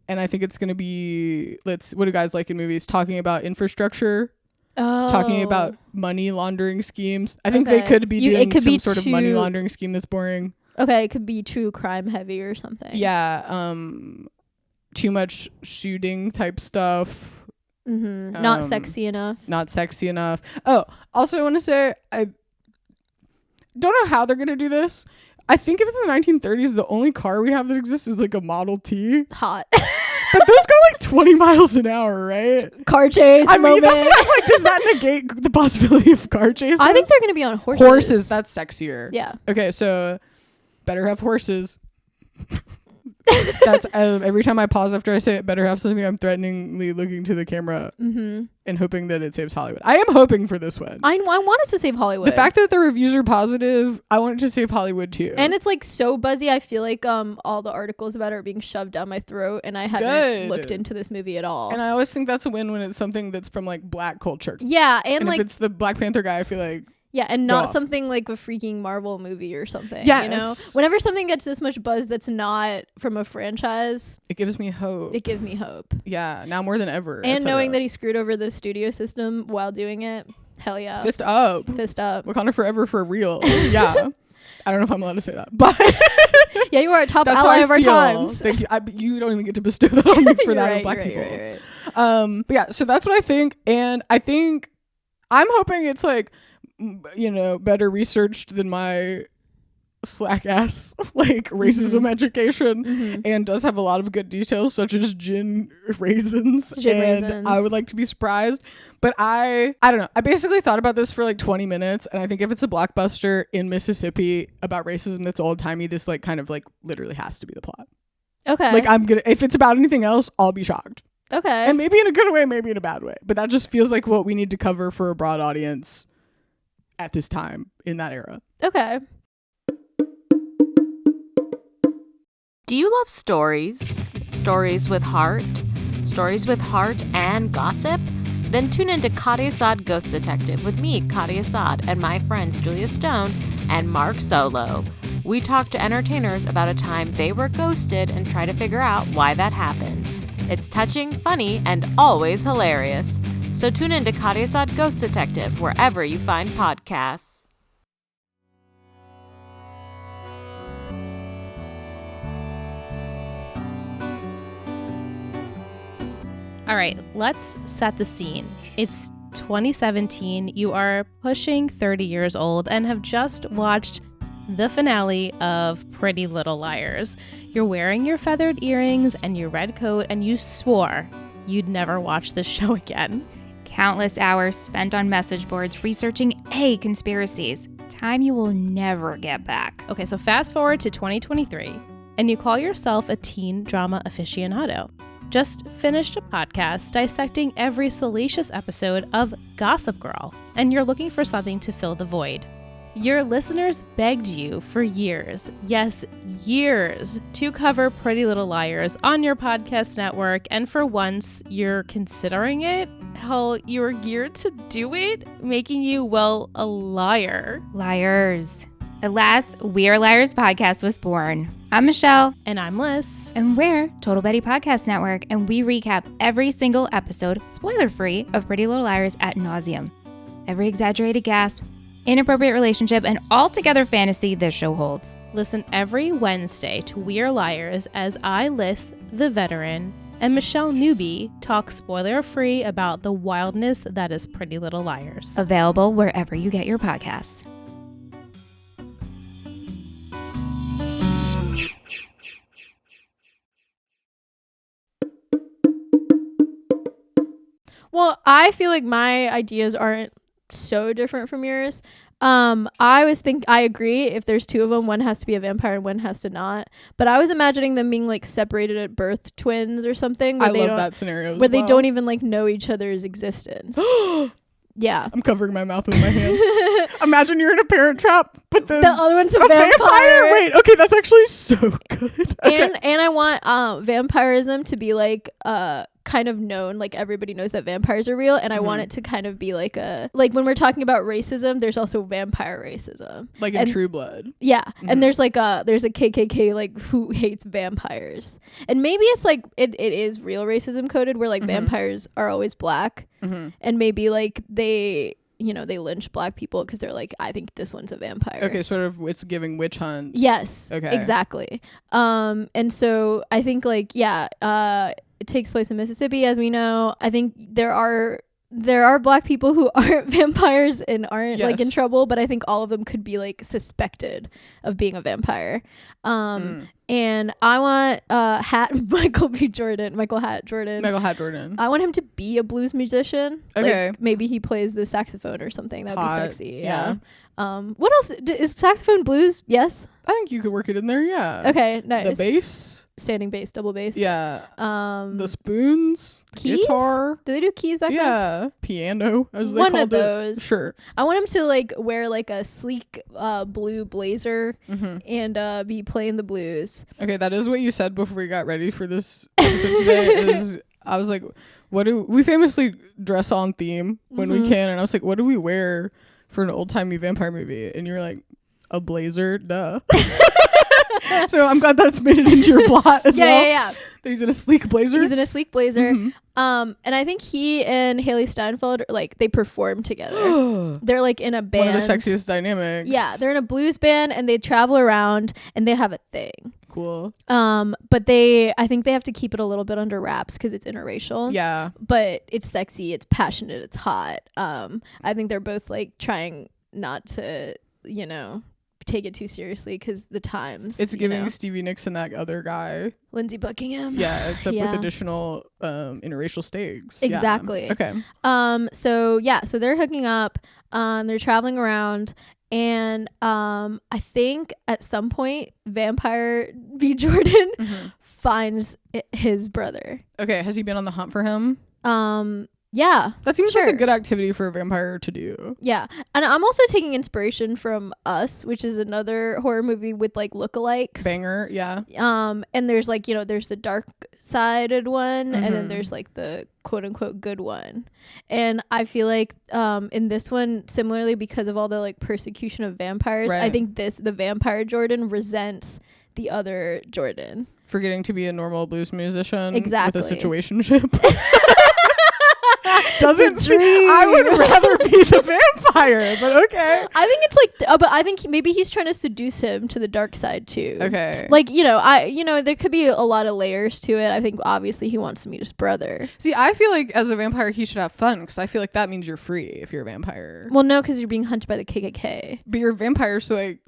And I think it's going to be, what do guys like in movies? Talking about infrastructure. Oh. Talking about money laundering schemes. I think they could be doing some sort of money laundering scheme that's boring. Okay, it could be true crime heavy or something. Yeah. Too much shooting type stuff. Mm-hmm. Not sexy enough. Not sexy enough. Oh, also I want to say, I don't know how they're going to do this. I think if it's in the 1930s, the only car we have that exists is like a Model T. Hot. But those go like 20 miles an hour, right? Car chase. I mean, that's what I'm like. Does that negate the possibility of car chases? I think they're going to be on horses. Horses, that's sexier. Yeah. Okay, so better have horses. That's every time I pause after I say it, better have something. I'm threateningly looking to the camera and hoping that it saves Hollywood. I am hoping for this one. I wanted to save Hollywood. The fact that the reviews are positive, I want it to save Hollywood too. And it's like so buzzy. I feel like all the articles about it are being shoved down my throat, and I haven't looked into this movie at all. And I always think that's a win when it's something that's from like black culture. Yeah, and like if it's the Black Panther guy, I feel like. Yeah, and not something like a freaking Marvel movie or something. Yes. You know? Whenever something gets this much buzz that's not from a franchise, it gives me hope. It gives me hope. Yeah, now more than ever. And knowing that he screwed over the studio system while doing it, hell yeah. Fist up. Fist up. Wakanda forever for real. Yeah. I don't know if I'm allowed to say that, but yeah, you are a top ally of our times. Thank you. You don't even get to bestow that on me for that with black people. Right. But yeah, so that's what I think, and I think I'm hoping it's like, you know, better researched than my slack ass like racism education and does have a lot of good details such as gin raisins. I would like to be surprised, but I don't know, I basically thought about this for like 20 minutes, and I think if it's a blockbuster in Mississippi about racism that's old-timey, this like kind of like literally has to be the plot. Okay. Like if it's about anything else, I'll be shocked. Okay. And maybe in a good way, maybe in a bad way, but that just feels like what we need to cover for a broad audience at this time in that era. Okay. Do you love stories? Stories with heart? Stories with heart and gossip? Then tune into Kadi Assad Ghost Detective with me, Kadi Assad, and my friends Julia Stone and Mark Solo. We talk to entertainers about a time they were ghosted and try to figure out why that happened. It's touching, funny, and always hilarious. So tune into Kadi Assad Ghost Detective wherever you find podcasts. All right, let's set the scene. It's 2017. You are pushing 30 years old and have just watched the finale of Pretty Little Liars. You're wearing your feathered earrings and your red coat, and you swore you'd never watch this show again. Countless hours spent on message boards researching conspiracies. Time you will never get back. Okay, so fast forward to 2023, and you call yourself a teen drama aficionado. Just finished a podcast dissecting every salacious episode of Gossip Girl, and you're looking for something to fill the void. Your listeners begged you for years, yes, years, to cover Pretty Little Liars on your podcast network, and for once, you're considering it. Hell, you're geared to do it, making you, well, a liar. Liars. At last, We Are Liars podcast was born. I'm Michelle. And I'm Liz. And we're Total Betty Podcast Network, and we recap every single episode, spoiler-free, of Pretty Little Liars ad nauseum. Every exaggerated gasp, inappropriate relationship, and altogether fantasy this show holds. Listen every Wednesday to We Are Liars as I, Liz, the veteran, and Michelle Newby talk spoiler-free about the wildness that is Pretty Little Liars. Available wherever you get your podcasts. Well, I feel like my ideas aren't so different from yours. I agree if there's two of them, one has to be a vampire and one has to not. But I was imagining them being like separated at birth, twins or something. I love that scenario. Where they don't even like know each other's existence. Yeah. I'm covering my mouth with my hand. Imagine you're in a parent trap, but the other one's a vampire. Wait, okay, that's actually so good. Okay. And I want vampirism to be like kind of known, like everybody knows that vampires are real, and I want it to kind of be like when we're talking about racism, there's also vampire racism, like in True Blood. Yeah. And there's a KKK like who hates vampires, and maybe it's like it is real racism coded where like vampires are always black, and maybe like they lynch black people because they're like, I think this one's a vampire. Okay, sort of it's giving witch hunts. Yes. Okay. Exactly. And so I think like, it takes place in Mississippi, as we know. I think there are black people who aren't vampires and aren't like in trouble, but I think all of them could be like suspected of being a vampire. And I want Michael Hat Jordan. I want him to be a blues musician. Okay. Like, maybe he plays the saxophone or something. That'd be sexy. Yeah. What else? Is saxophone blues? Yes. I think you could work it in there. Yeah. Okay. Nice. The bass. Standing bass, double bass. Yeah. The spoons. Keys? Guitar. Do they do keys back then? Yeah. Piano, as they One called of those. it. Sure. I want him to like wear like a sleek blue blazer and be playing the blues. Okay, that is what you said before we got ready for this episode today. I was like, what do we famously dress on theme when we can? And I was like, what do we wear for an old timey vampire movie? And you're like, a blazer, duh. So I'm glad that's made it into your plot as well. Yeah. He's in a sleek blazer. And I think he and Haley Steinfeld like they perform together. They're like in a band. One of the sexiest dynamics. Yeah, they're in a blues band and they travel around and they have a thing. Cool. But I think they have to keep it a little bit under wraps because it's interracial. Yeah. But it's sexy, it's passionate, it's hot. I think they're both like trying not to, take it too seriously because the times. It's giving Stevie Nicks and that other guy, Lindsey Buckingham. Yeah, except with additional interracial stakes. Exactly. Yeah. Okay. So they're hooking up. They're traveling around, and I think at some point Vampire V. Jordan finds his brother. Okay, has he been on the hunt for him? Yeah, that seems like a good activity for a vampire to do. Yeah, and I'm also taking inspiration from Us, which is another horror movie with like lookalikes. Banger, yeah. And there's like, there's the dark-sided one, and then there's like the quote-unquote good one. And I feel like in this one, similarly, because of all the like persecution of vampires, I think the vampire Jordan resents the other Jordan for getting to be a normal blues musician. Exactly. With a situationship. I would rather be the vampire, but okay. I think it's like, but I think maybe he's trying to seduce him to the dark side too. Okay. Like, there could be a lot of layers to it. I think obviously he wants to meet his brother. See, I feel like as a vampire, he should have fun because I feel like that means you're free if you're a vampire. Well, no, because you're being hunted by the KKK. But you're a vampire, so like,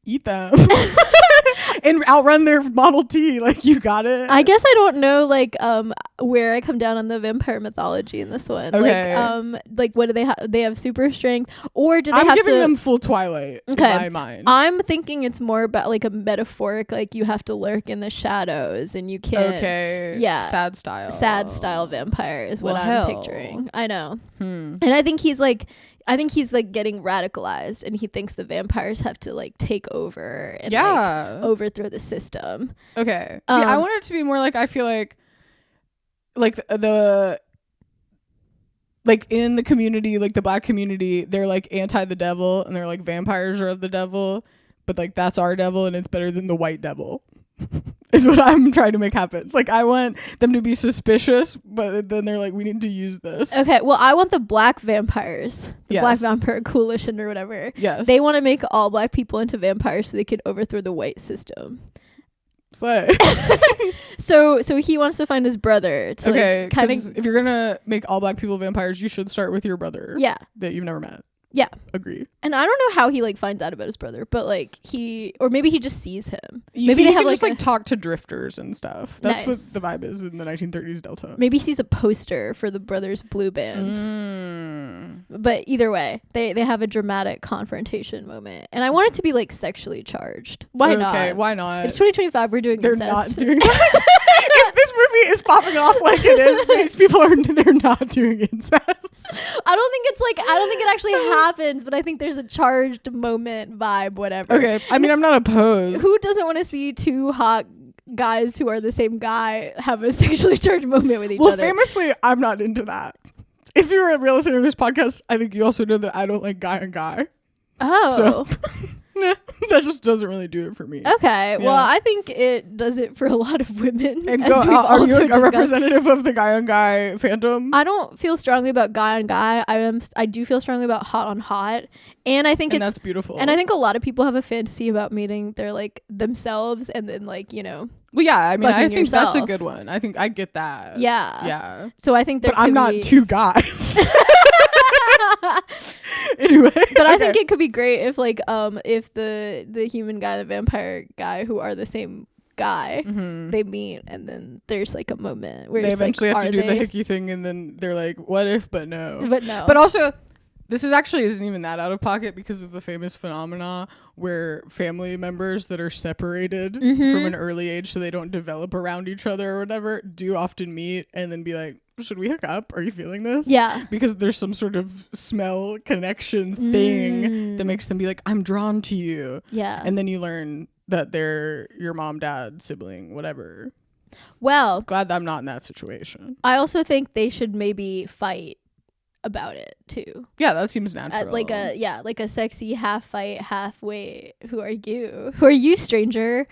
eat them. And outrun their Model T, like you got it. I guess I don't know like where I come down on the vampire mythology in this one. Okay. Like what do they have? They have super strength, or do they I'm have giving to them full Twilight in my mind. I'm thinking it's more about like a metaphoric, like you have to lurk in the shadows and you can't. Okay. Yeah. Sad style vampire is what I'm picturing. I know. And I think he's like getting radicalized, and he thinks the vampires have to like take over and like overthrow the system. Okay. See, I want it to be more like, I feel like the like in the community, like the black community, they're like anti the devil, and they're like vampires are of the devil, but like that's our devil and it's better than the white devil. Is what I'm trying to make happen. Like I want them to be suspicious, but then they're like, we need to use this. Okay, well, I want the black vampires, the Black Vampire Coalition or whatever. Yes, they want to make all black people into vampires so they could overthrow the white system. Slay. So he wants to find his brother. To okay, because if you're gonna make all black people vampires, you should start with your brother. Yeah, that you've never met. Yeah. Agree. And I don't know how he like finds out about his brother, but like or maybe he just sees him. Maybe they have just like talk to drifters and stuff. That's what the vibe is in the 1930s Delta. Maybe he sees a poster for the Brothers Blue Band. But either way, they have a dramatic confrontation moment. And I want it to be like sexually charged. Why not? Okay, why not? It's 2025, we're doing incest. They're not doing that. If this movie is popping off like it is, these people they're not doing incest. I don't think it actually happens, but I think there's a charged moment vibe, whatever. Okay, I mean, I'm not opposed. Who doesn't want to see two hot guys who are the same guy have a sexually charged moment with each other? Well, famously, I'm not into that. If you're a real listener to this podcast, I think you also know that I don't like guy on guy. Oh. So, that just doesn't really do it for me. Okay, well, I think it does it for a lot of women. And are you a representative of the guy on guy phantom? I don't feel strongly about guy on guy. I do feel strongly about hot on hot, and I think that's beautiful. And I think a lot of people have a fantasy about meeting their like themselves, and then like Well, yeah, I mean, I think yourself. That's a good one. I think I get that. Yeah. So I think but I'm not two guys. Anyway, but I think it could be great if like if the human guy, the vampire guy, who are the same guy, they meet, and then there's like a moment where they eventually have to do the hickey thing, and then they're like, what if, but no. But also, this isn't even that out of pocket because of the famous phenomena where family members that are separated from an early age so they don't develop around each other or whatever do often meet and then be like, should we hook up? Are you feeling this? Yeah. Because there's some sort of smell connection thing that makes them be like, I'm drawn to you. Yeah. And then you learn that they're your mom, dad, sibling, whatever. Well, glad that I'm not in that situation. I also think they should maybe fight about it too. Yeah, that seems natural. Like a sexy half fight, half wait. Who are you, stranger?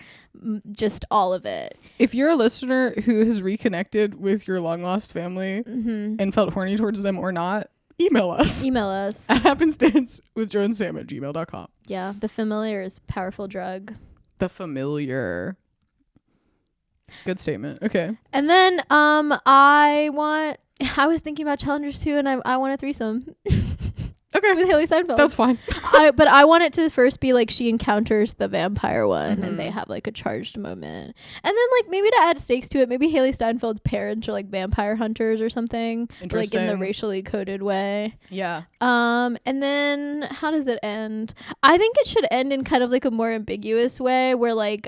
Just all of it. If you're a listener who has reconnected with your long lost family and felt horny towards them or not, email us at happenstance with Joe and Sam at gmail.com. Yeah, the familiar is powerful drug. The familiar. Good statement. Okay. And then I was thinking about challengers too, and I want a threesome. Okay. With Haley Steinfeld. That's fine. But I want it to first be like she encounters the vampire one and they have like a charged moment. And then like maybe to add stakes to it, maybe Haley Steinfeld's parents are like vampire hunters or something. Like in the racially coded way. Yeah. And then how does it end? I think it should end in kind of like a more ambiguous way where like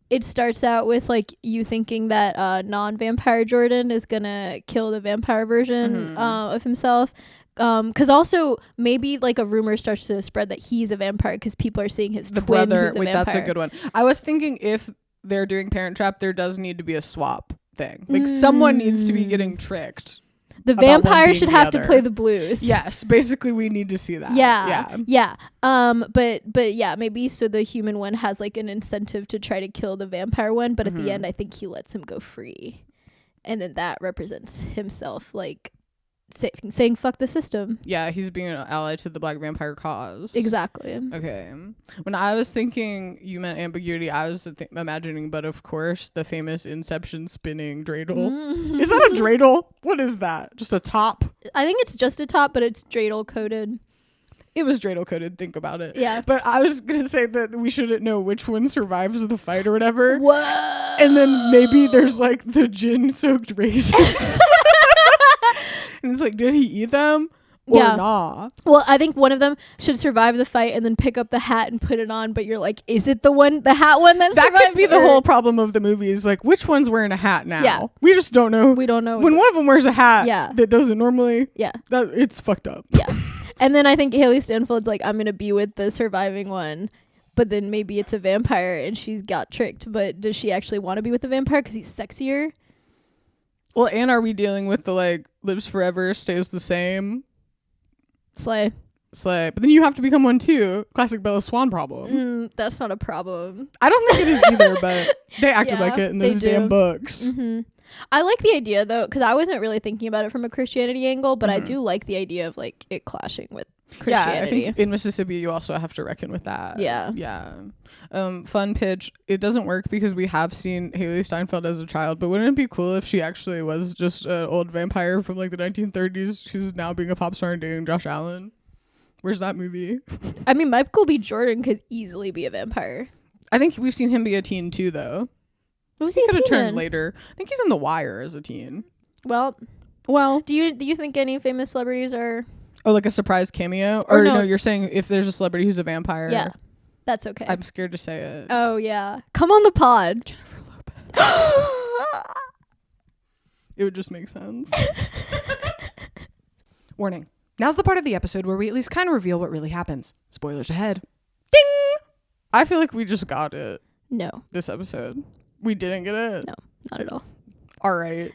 it starts out with like you thinking that non-vampire Jordan is gonna kill the vampire version of himself. Because also maybe like a rumor starts to spread that he's a vampire because people are seeing his twin brother. who's a Wait, vampire. that's a good one. I was thinking if they're doing Parent Trap, there does need to be a swap thing. Like someone needs to be getting tricked. The vampire should have to play the blues. Yes, basically we need to see that. Yeah. But yeah, maybe so the human one has like an incentive to try to kill the vampire one, but at the end I think he lets him go free. And then that represents himself like saying fuck the system. Yeah, he's being an ally to the black vampire cause. Exactly. Okay. When I was thinking you meant ambiguity, I was imagining, but of course, the famous Inception spinning dreidel. Is that a dreidel? What is that? Just a top? I think it's just a top, but it's dreidel coated. It was dreidel coated, think about it. Yeah. But I was going to say that we shouldn't know which one survives the fight or whatever. Whoa. And then maybe there's like the gin soaked raisins. And it's like, did he eat them or not? Well, I think one of them should survive the fight and then pick up the hat and put it on. But you're like, is it the hat one that survived? That could be the whole problem of the movie is like, which one's wearing a hat now? Yeah. We just don't know. We don't know. When one of them wears a hat Yeah. that doesn't normally. Yeah. It's fucked up. Yeah. And then I think Haley Steinfeld's like, I'm going to be with the surviving one. But then maybe it's a vampire and she's got tricked. But does she actually want to be with the vampire because he's sexier? Well, and are we dealing with the like lives forever, stays the same? Slay. But then you have to become one too. Classic Bella Swan problem. That's not a problem. I don't think it is either, but they acted like it in those damn books. I like the idea though, because I wasn't really thinking about it from a Christianity angle, but I do like the idea of like it clashing with Christianity. Yeah, I think in Mississippi you also have to reckon with that. Yeah. Fun pitch. It doesn't work because we have seen Haley Steinfeld as a child, but wouldn't it be cool if she actually was just an old vampire from like the 1930s who's now being a pop star and dating Josh Allen? Where's that movie? I mean, Michael B. Jordan could easily be a vampire. I think we've seen him be a teen too, though. What was he could have turned later. I think he's in The Wire as a teen. Well, do you think any famous celebrities are? Oh, like a surprise cameo? Or no, you're saying if there's a celebrity who's a vampire. Yeah, that's okay. I'm scared to say it. Oh, yeah. Come on the pod. Jennifer Lopez. It would just make sense. Warning. Now's the part of the episode where we at least kind of reveal what really happens. Spoilers ahead. Ding! I feel like we just got it. No. This episode. We didn't get it? No, not at all. All right.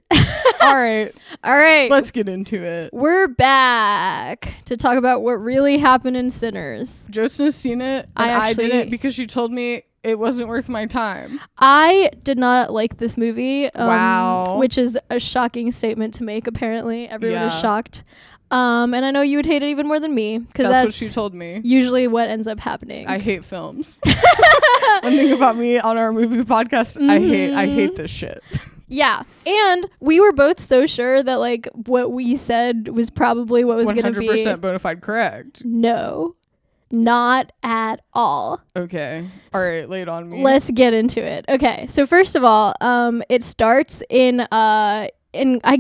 All right. Let's get into it. We're back to talk about what really happened in Sinners. Jostina's seen it, and I didn't because she told me it wasn't worth my time. I did not like this movie. Wow. Which is a shocking statement to make, apparently. Everyone is shocked. And I know you would hate it even more than me. Because that's what she told me. Usually what ends up happening. I hate films. One thing about me on our movie podcast, I hate this shit. Yeah. And we were both so sure that like what we said was probably what was going to be 100% bona fide correct. No. Not at all. Okay. All right, lay it on me. Let's get into it. Okay. So first of all, it starts in I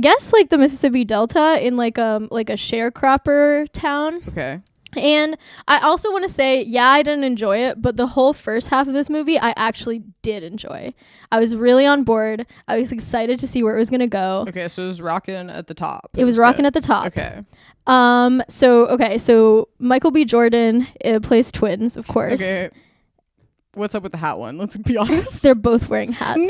guess like the Mississippi Delta in like a sharecropper town. Okay. And I also want to say, yeah, I didn't enjoy it, but the whole first half of this movie, I actually did enjoy. I was really on board. I was excited to see where it was going to go. Okay, so it was rocking at the top. It was rocking at the top. Okay. So Michael B. Jordan plays twins, of course. Okay. What's up with the hat one? Let's be honest. They're both wearing hats. No!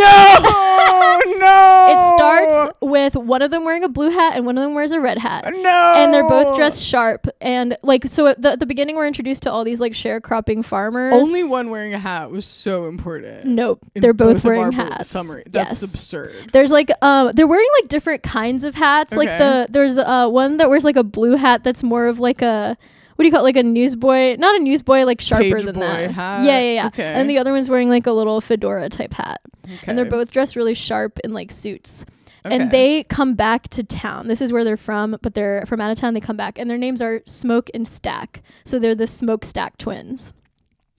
It starts with one of them wearing a blue hat and one of them wears a red hat. No! And they're both dressed sharp. And like, so at the beginning, we're introduced to all these like sharecropping farmers. Only one wearing a hat was so important. Nope. They're both wearing hats. Summary. That's absurd. There's like, they're wearing like different kinds of hats. Okay. Like there's one that wears like a blue hat that's more of like a, what do you call it? Like a newsboy, not a newsboy, like sharper Page than boy that. Hat. Yeah. Okay. And the other one's wearing like a little fedora type hat. Okay. And they're both dressed really sharp in like suits. and they come back to town. This is where they're from, but they're from out of town. They come back, and their names are Smoke and Stack. So they're the Smokestack twins.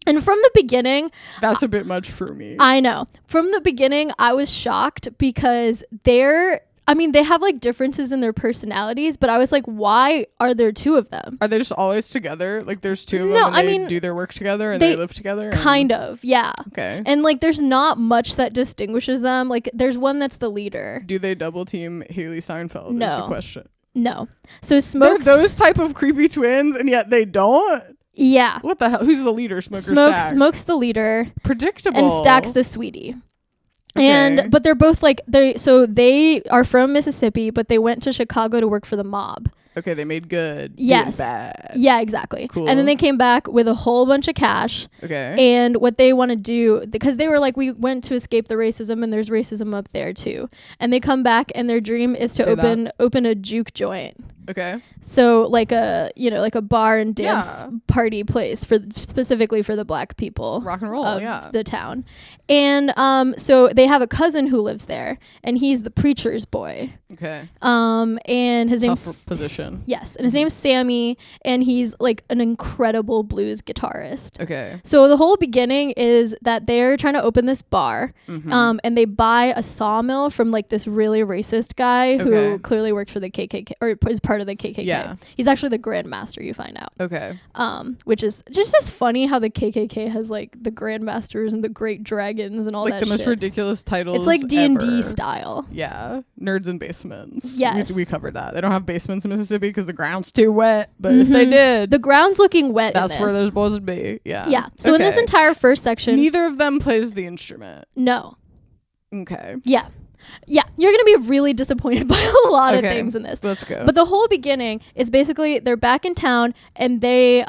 And from the beginning, that's a bit much for me. I know. From the beginning, I was shocked because they have like differences in their personalities, but I was like, why are there two of them? Are they just always together? Like there's two of them and they do their work together and they live together? Kind of, yeah. Okay. And like there's not much that distinguishes them. Like there's one that's the leader. Do they double team Haley Steinfeld? No. Is the question. No. So Smoke's... They're those type of creepy twins and yet they don't? Yeah. What the hell? Who's the leader? Stack? Smoke's the leader. Predictable. And Stack's the sweetie. Okay. But they're both like they are from Mississippi, but they went to Chicago to work for the mob. Okay, they made good. Yes. Bad. Yeah, exactly. Cool. And then they came back with a whole bunch of cash. Okay. And what they want to do, because they were like, we went to escape the racism, and there's racism up there too. And they come back, and their dream is to open a juke joint. Okay. So like a bar and dance party place specifically for the black people. Rock and roll, of the town. And so they have a cousin who lives there, and he's the preacher's boy. Okay. And his name's position. Yes, and his name's Sammy, and he's like an incredible blues guitarist. Okay. So the whole beginning is that they're trying to open this bar, and they buy a sawmill from like this really racist guy who clearly works for the KKK or is part of the KKK. Yeah. He's actually the Grand Master, you find out. Okay. Which is just funny how the KKK has like the Grand Masters and the Great Dragons and all like that the most shit. ridiculous titles. It's like D&D ever. style. Yeah. Nerds in basements. Yes. We covered that. They don't have basements in Mississippi because the ground's too wet. But if they did, the ground's looking wet. that's where those boys would be. Yeah. Yeah. So in this entire first section, neither of them plays the instrument. No. Okay. Yeah. Yeah, you're going to be really disappointed by a lot of things in this. Let's go. But the whole beginning is basically they're back in town, and they're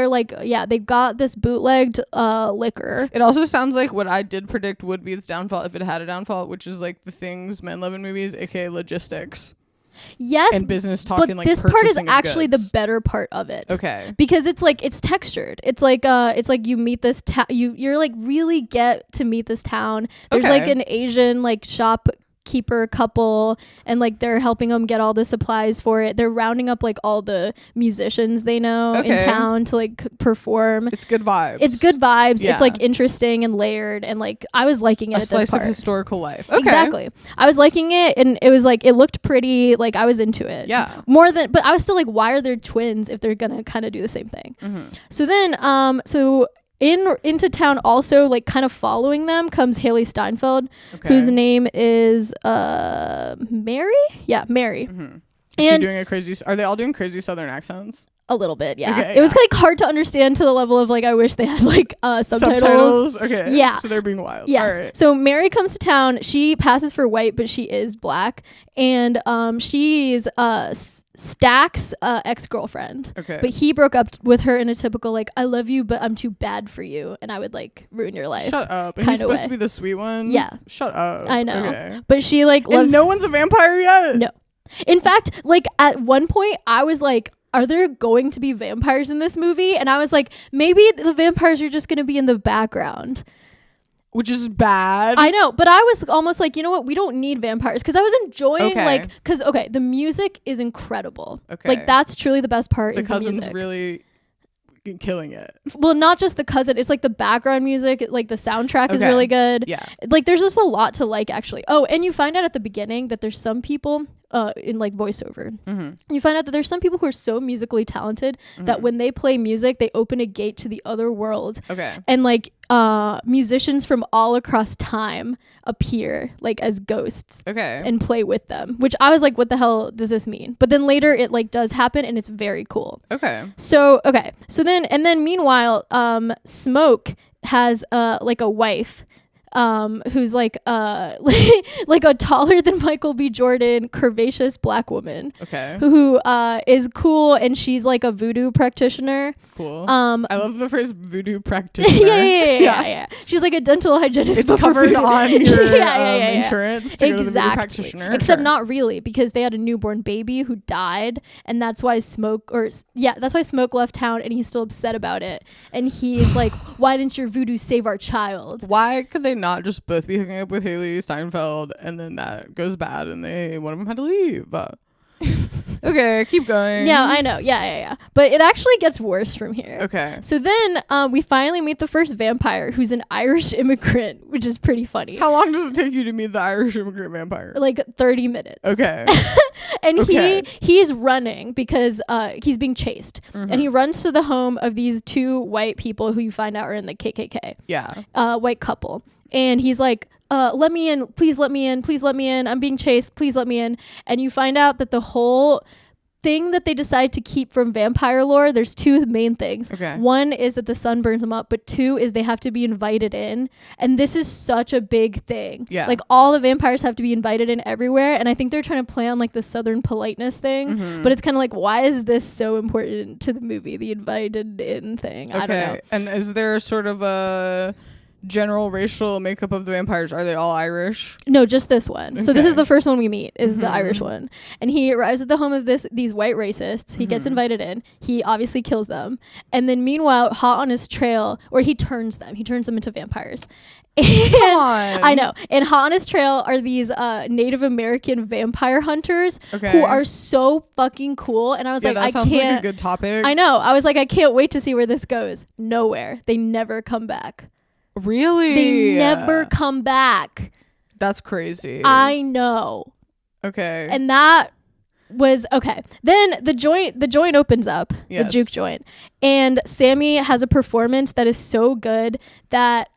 like, they've got this bootlegged liquor. It also sounds like what I did predict would be its downfall if it had a downfall, which is like the things men love in movies, aka logistics. Yes, and business talking, but like this part is actually goods. the better part of it. Okay, because it's like it's textured. It's like you meet this you're like really get to meet this town. There's like an Asian like shopkeeper couple, and like they're helping them get all the supplies for it. They're rounding up like all the musicians they know in town to like perform. It's good vibes. Yeah. It's like interesting and layered, and like I was liking it. A slice of historical life. Okay. Exactly. I was liking it, and it was like it looked pretty. Like I was into it. Yeah. But I was still like, why are there twins if they're gonna kind of do the same thing? So then, into town also, like kind of following them, comes Haley Steinfeld, whose name is Mary. Yeah, Mary. Is she doing are they all doing crazy Southern accents? A little bit, yeah. Okay, it was like hard to understand to the level of like I wish they had like subtitles. Okay. Yeah. So they're being wild. Yes. All right. So Mary comes to town. She passes for white, but she is black, and she's Stack's ex-girlfriend. Okay. But he broke up with her in a typical like I love you, but I'm too bad for you, and I would like ruin your life. Shut up. And he's supposed to be the sweet one. Yeah. Shut up. I know. Okay. But she like loves. And no one's a vampire yet. No. In fact, like at one point, I was like, are there going to be vampires in this movie? And I was like, maybe the vampires are just going to be in the background. Which is bad. I know, but I was almost like, you know what? We don't need vampires, because I was enjoying the music is incredible. Okay. Like that's truly the best part. The cousin's really killing it. Well, not just the cousin, it's like the background music, like the soundtrack is really good. Yeah. Like there's just a lot to like actually. Oh, and you find out at the beginning that there's some people in like voiceover. You find out that there's some people who are so musically talented that when they play music, they open a gate to the other world. Okay. And like musicians from all across time appear like as ghosts. Okay. And play with them, which I was like, what the hell does this mean? But then later it like does happen, and it's very cool. Okay. So then meanwhile, Smoke has like a wife who's like like a taller than Michael B. Jordan, curvaceous black woman. Okay. Who is cool, and she's like a voodoo practitioner. Cool. I love the phrase voodoo practitioner. Yeah. She's like a dental hygienist. It's covered on your insurance to go to the voodoo practitioner. Except not really, because they had a newborn baby who died, and that's why Smoke left town, and he's still upset about it. And he's like, why didn't your voodoo save our child? Why could they not just both be hooking up with Haley Steinfeld and then that goes bad and one of them had to leave? Okay, keep going. Yeah, I know. Yeah. But it actually gets worse from here. Okay. So then we finally meet the first vampire, who's an Irish immigrant, which is pretty funny. How long does it take you to meet the Irish immigrant vampire? Like 30 minutes. Okay. And he's running because he's being chased. And he runs to the home of these two white people who you find out are in the KKK. Yeah. White couple. And he's like, let me in, please let me in, please let me in, I'm being chased, please let me in. And you find out that the whole thing that they decide to keep from vampire lore, there's two main things. Okay. One is that the sun burns them up, but two is they have to be invited in. And this is such a big thing. Yeah. Like all the vampires have to be invited in everywhere. And I think they're trying to play on like the southern politeness thing, but it's kind of like, why is this so important to the movie, the invited in thing? I don't know. And is there sort of a general racial makeup of the vampires? Are they all Irish? No, just this one. Okay. So this is the first one we meet, is the Irish one. And he arrives at the home of these white racists. He gets invited in. He obviously kills them. And then meanwhile, hot on his trail, or he turns them into vampires. Come on. I know. And hot on his trail are these Native American vampire hunters who are so fucking cool. And I was like, that I sounds can't. like a good topic. I know. I was like, I can't wait to see where this goes. Nowhere. They never come back. Really? They never come back. That's crazy. I know. Okay. And that was okay. Then the joint opens up, yes. the juke joint, and Sammy has a performance that is so good that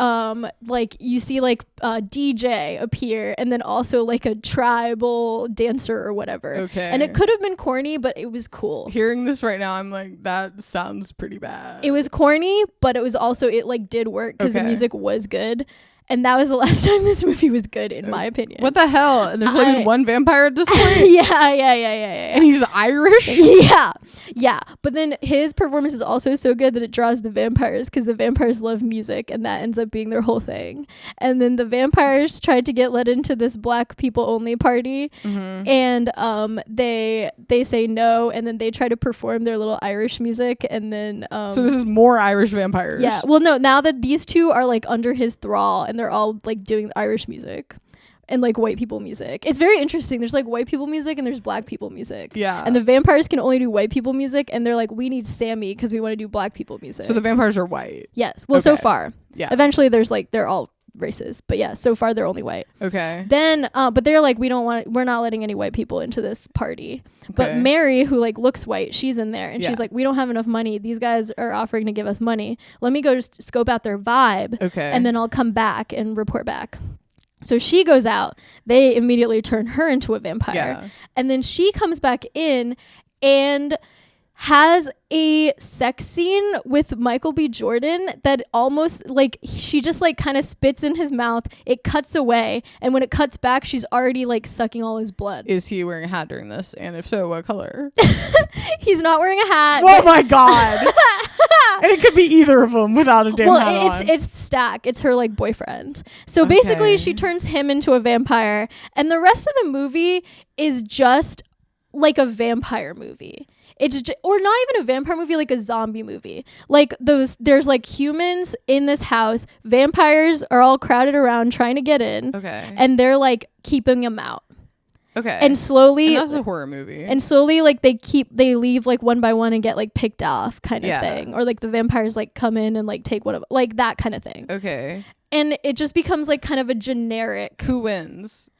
like you see like a DJ appear and then also like a tribal dancer or whatever. Okay. And it could have been corny, but it was cool. Hearing this right now, I'm like, that sounds pretty bad. It was corny, but it was also, it like did work because the music was good. And that was the last time this movie was good, in my opinion. What the hell? And there's only been one vampire at this point? Yeah. And he's Irish? Yeah. But then his performance is also so good that it draws the vampires, because the vampires love music, and that ends up being their whole thing. And then the vampires tried to get let into this black people only party, and they say no, and then they try to perform their little Irish music, and then so this is more Irish vampires. Yeah. Well, no, now that these two are like under his thrall, and they're all like doing Irish music and like white people music. It's very interesting. There's like white people music and there's black people music. Yeah. And the vampires can only do white people music, and they're like, we need Sammy because we want to do black people music. So the vampires are white. Yes. Well, so far. Yeah. Eventually there's like, they're all races, but yeah, so far they're only white. Okay. Then but they're like, we're not letting any white people into this party. Okay. But Mary, who like looks white, she's in there, and she's like, we don't have enough money. These guys are offering to give us money. Let me go just scope out their vibe. Okay. And then I'll come back and report back. So she goes out. They immediately turn her into a vampire. Yeah. And then she comes back in and has a sex scene with Michael B. Jordan that almost like she just like kind of spits in his mouth. It cuts away, and when it cuts back, she's already like sucking all his blood. Is he wearing a hat during this? And if so, what color? He's not wearing a hat. Oh my god. And it could be either of them without a damn hat on. It's Stack. It's her like boyfriend. So basically she turns him into a vampire, and the rest of the movie is just like a vampire movie. It's or not even a vampire movie, like a zombie movie. Like there's like humans in this house. Vampires are all crowded around trying to get in. Okay. And they're like keeping them out. Okay. And slowly, and that's a horror movie. And slowly, like they leave like one by one and get like picked off, kind of thing. Or like the vampires like come in and like take one of, like that kind of thing. Okay. And it just becomes like kind of a generic. Who wins?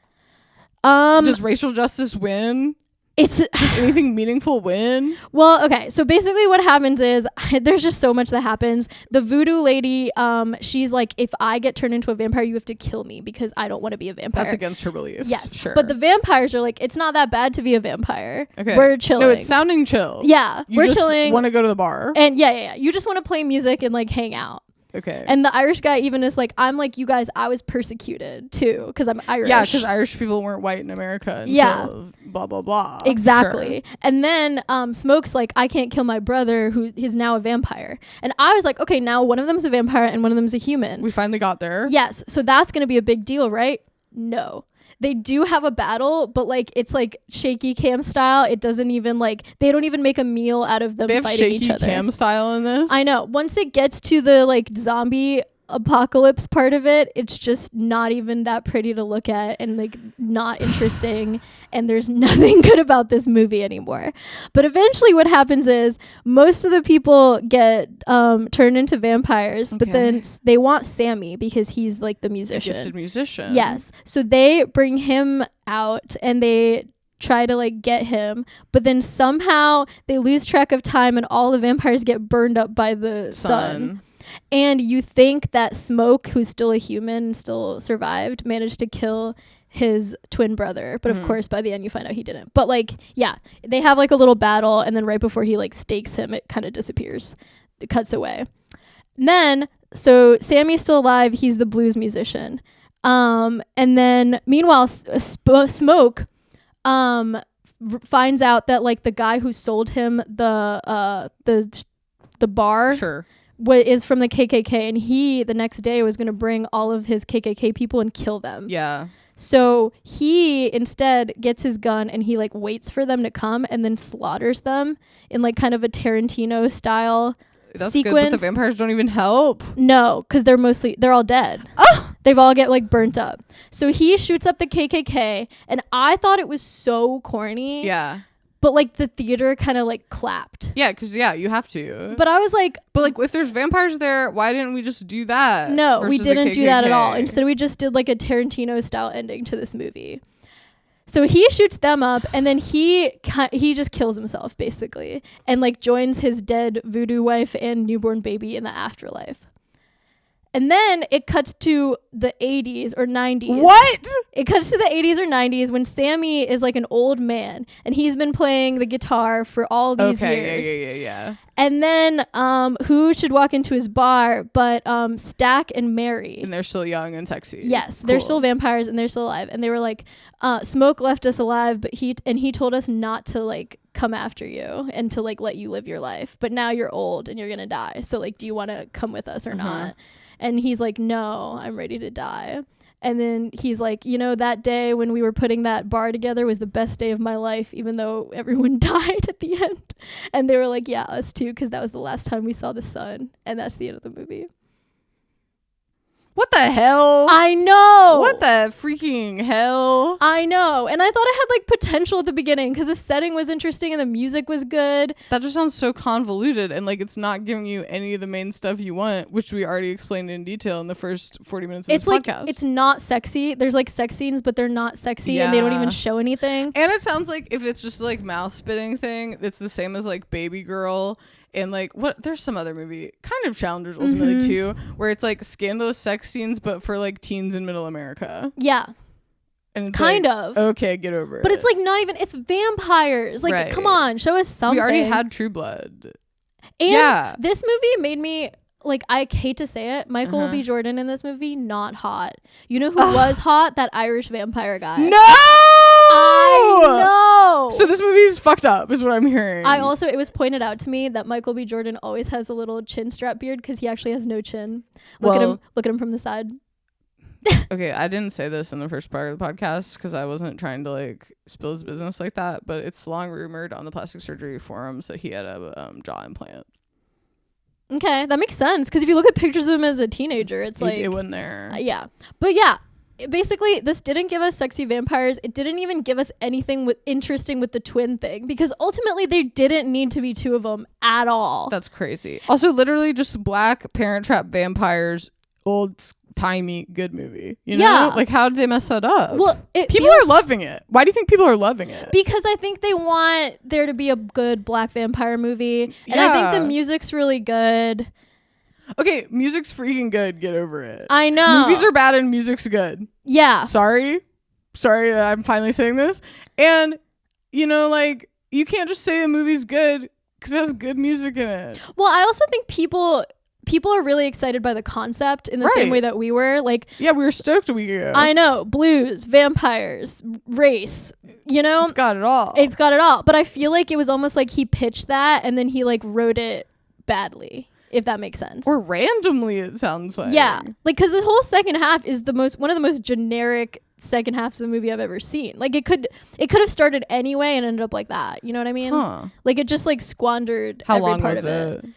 Does racial justice win? Does anything meaningful win? Well, okay. So basically what happens is there's just so much that happens. The voodoo lady, she's like, if I get turned into a vampire, you have to kill me because I don't want to be a vampire. That's against her beliefs. Yes. Sure. But the vampires are like, it's not that bad to be a vampire. Okay. We're chilling. No, it's sounding chill. Yeah. We're just chilling. Want to go to the bar. And yeah. You just want to play music and like hang out. Okay. And the Irish guy even is like, I'm like, you guys, I was persecuted too because I'm Irish. Yeah, because Irish people weren't white in America until blah, blah, blah. Exactly. Sure. And then Smoke's like, I can't kill my brother who is now a vampire. And I was like, okay, now one of them's a vampire and one of them's a human. We finally got there. Yes. So that's going to be a big deal, right? No. they do have a battle, but like it's like shaky cam style. It doesn't even like, they don't even make a meal out of them fighting each other. Shaky cam style in this. I know. Once it gets to the like zombie apocalypse part of it, it's just not even that pretty to look at and like not interesting. And there's nothing good about this movie anymore. But eventually what happens is most of the people get turned into vampires, but then they want Sammy because he's like the musician. A gifted musician. Yes. So they bring him out and they try to like get him, but then somehow they lose track of time and all the vampires get burned up by the sun. And you think that Smoke, who's still a human, still survived, managed to kill his twin brother, but of course by the end you find out he didn't. But like, yeah, they have like a little battle, and then right before he like stakes him, it kind of disappears. It cuts away. And then so Sammy's still alive, he's the blues musician, and then meanwhile Smoke finds out that like the guy who sold him the bar is from the KKK, and he the next day was going to bring all of his KKK people and kill them. Yeah. So he instead gets his gun and he like waits for them to come and then slaughters them in like kind of a Tarantino style sequence. Good, but the vampires don't even help. No, because they're all dead. They've all get like burnt up. So he shoots up the KKK, and I thought it was so corny. Yeah. But like the theater kind of like clapped. Yeah, because you have to. But I was like, but like if there's vampires there, why didn't we just do that? No, we didn't do that at all. Instead, we just did like a Tarantino style ending to this movie. So he shoots them up, and then he just kills himself basically, and like joins his dead voodoo wife and newborn baby in the afterlife. And then it cuts to the 80s or 90s. What? It cuts to the 80s or 90s when Sammy is like an old man, and he's been playing the guitar for all these years. Yeah. And then who should walk into his bar but Stack and Mary. And they're still young and sexy. Yes, they're still vampires and they're still alive. And they were like, Smoke left us alive, but he told us not to like come after you and to like let you live your life. But now you're old and you're gonna die. So like, do you want to come with us or not? And he's like, no, I'm ready to die. And then he's like, that day when we were putting that bar together was the best day of my life, even though everyone died at the end. And they were like, yeah, us too, because that was the last time we saw the sun. And that's the end of the movie. What the hell? I know. What the freaking hell? I know. And I thought it had like potential at the beginning because the setting was interesting and the music was good. That just sounds so convoluted, and like it's not giving you any of the main stuff you want, which we already explained in detail in the first 40 minutes of this podcast. It's not sexy. There's like sex scenes, but they're not sexy and they don't even show anything. And it sounds like if it's just like mouth spitting thing, it's the same as like Baby Girl. And like there's some other movie, kind of Challengers ultimately too, where it's like scandalous sex scenes but for like teens in middle America. Yeah. And it's kind like, of. Okay, get over it. But it's like not even, it's vampires. Like, come on, show us something. We already had True Blood. And this movie made me, like, I hate to say it, Michael B. Jordan in this movie, not hot. You know who was hot? That Irish vampire guy. No! I know. So this movie's fucked up is what I'm hearing. It was pointed out to me that Michael B. Jordan always has a little chin strap beard because he actually has no chin. Look at him from the side. Okay, I didn't say this in the first part of the podcast because I wasn't trying to like spill his business like that, but it's long rumored on the plastic surgery forums that he had a jaw implant. Okay, that makes sense because if you look at pictures of him as a teenager, it's like it wasn't there. Yeah, but yeah. Basically, this didn't give us sexy vampires. It didn't even give us anything interesting with the twin thing because ultimately they didn't need to be two of them at all. That's crazy. Also, literally just black Parent Trap vampires, old timey good movie. You know, like how did they mess that up? Well, people are loving it. Why do you think people are loving it? Because I think they want there to be a good black vampire movie, and I think the music's really good. Okay, music's freaking good. Get over it. I know. Movies are bad and music's good. Yeah. Sorry that I'm finally saying this. And, like, you can't just say a movie's good because it has good music in it. Well, I also think people are really excited by the concept in the same way that we were. Like, yeah, we were stoked a week ago. I know. Blues, vampires, race, It's got it all. It's got it all. But I feel like it was almost like he pitched that and then he, like, wrote it badly. If that makes sense. Or randomly, it sounds like. Yeah. Like, because the whole second half is one of the most generic second halves of the movie I've ever seen. Like it could have started anyway and ended up like that. You know what I mean? Like it just like squandered How every long part was of it. it?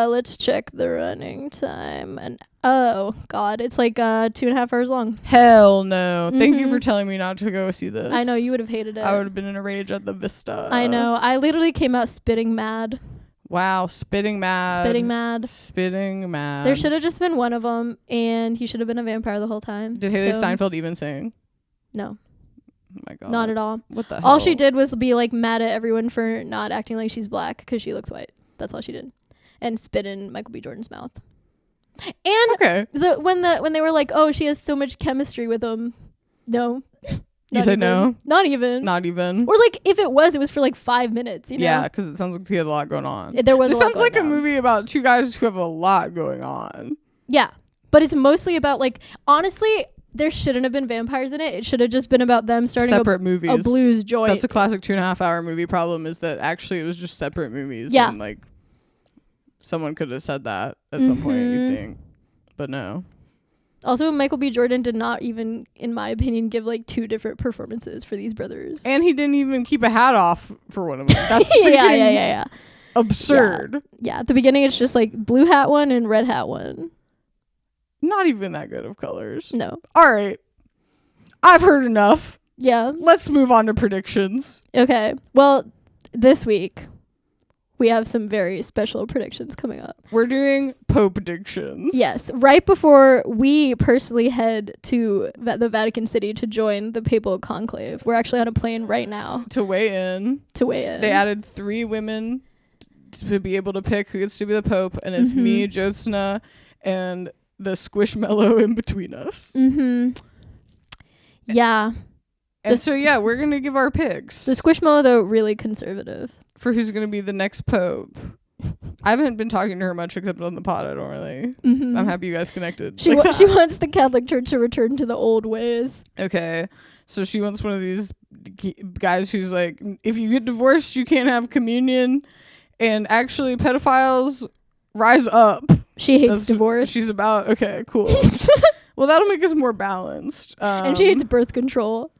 Let's check the running time. And oh god, it's like 2.5 hours long. Hell no. Thank you for telling me not to go see this. I know, you would have hated it. I would have been in a rage at the Vista. I know. I literally came out spitting mad. Wow, spitting mad. There should have just been one of them, and he should have been a vampire the whole time. Did Haley Steinfeld even sing? No. Oh my god. Not at all. What the hell? All she did was be like mad at everyone for not acting like she's black because she looks white. That's all she did. And spit in Michael B. Jordan's mouth. And when they were like, oh, she has so much chemistry with him. No. You said no? Not even. Or like if it was for like 5 minutes, you know? Yeah, because it sounds like he had a lot going on. This sounds like a movie about two guys who have a lot going on. Yeah. But it's mostly about like, honestly, there shouldn't have been vampires in it. It should have just been about them starting separate movies. A blues joint. That's a classic 2.5 hour movie problem, is that actually it was just separate movies. Yeah. And like someone could have said that at some point, you'd think. But no. Also, Michael B. Jordan did not even, in my opinion, give like 2 different performances for these brothers. And he didn't even keep a hat off for one of them. That's yeah. Absurd. Yeah, at the beginning it's just like blue hat one and red hat one. Not even that good of colors. No. All right. I've heard enough. Yeah. Let's move on to predictions. Okay. Well, this week we have some very special predictions coming up. We're doing Pope predictions. Yes. Right before we personally head to the Vatican City to join the papal conclave. We're actually on a plane right now. To weigh in. They added 3 women to be able to pick who gets to be the Pope. And it's me, Jyotsna, and the squishmallow in between us. Yeah. And so, yeah, we're going to give our picks. The squishmallow, though, really conservative. For who's going to be the next Pope. I haven't been talking to her much except on the pod. I don't really. I'm happy you guys connected. She wants the Catholic Church to return to the old ways. Okay. So she wants one of these guys who's like, if you get divorced, you can't have communion. And actually, pedophiles rise up. She hates divorce. She's about, okay, cool. Well, that'll make us more balanced. And she hates birth control.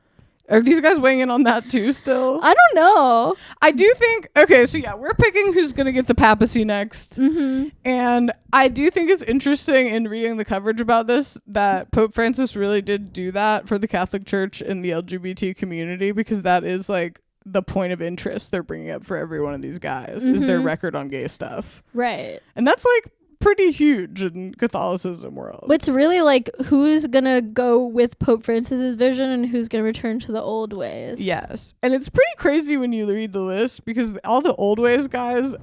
Are these guys weighing in on that too still? I don't know. I do think, okay, so yeah, we're picking who's going to get the papacy next. And I do think it's interesting in reading the coverage about this that Pope Francis really did do that for the Catholic Church and the LGBT community, because that is like the point of interest they're bringing up for every one of these guys is their record on gay stuff. Right. And that's like pretty huge in Catholicism world. It's really like who's gonna go with Pope Francis's vision and who's gonna return to the old ways. Yes. And it's pretty crazy when you read the list, because all the old ways guys,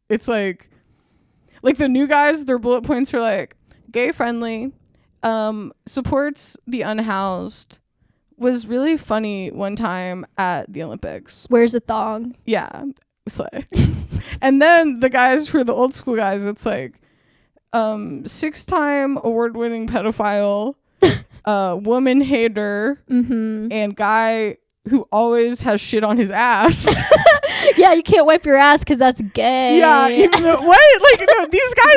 it's like the new guys, their bullet points are like gay friendly, supports the unhoused, was really funny one time at the Olympics. Wears a thong. Yeah. Slay. And then the guys who are the old school guys, it's like 6-time award-winning pedophile, woman hater, and guy who always has shit on his ass. Yeah, you can't wipe your ass because that's gay. Yeah, even though what? Like, no, these guys,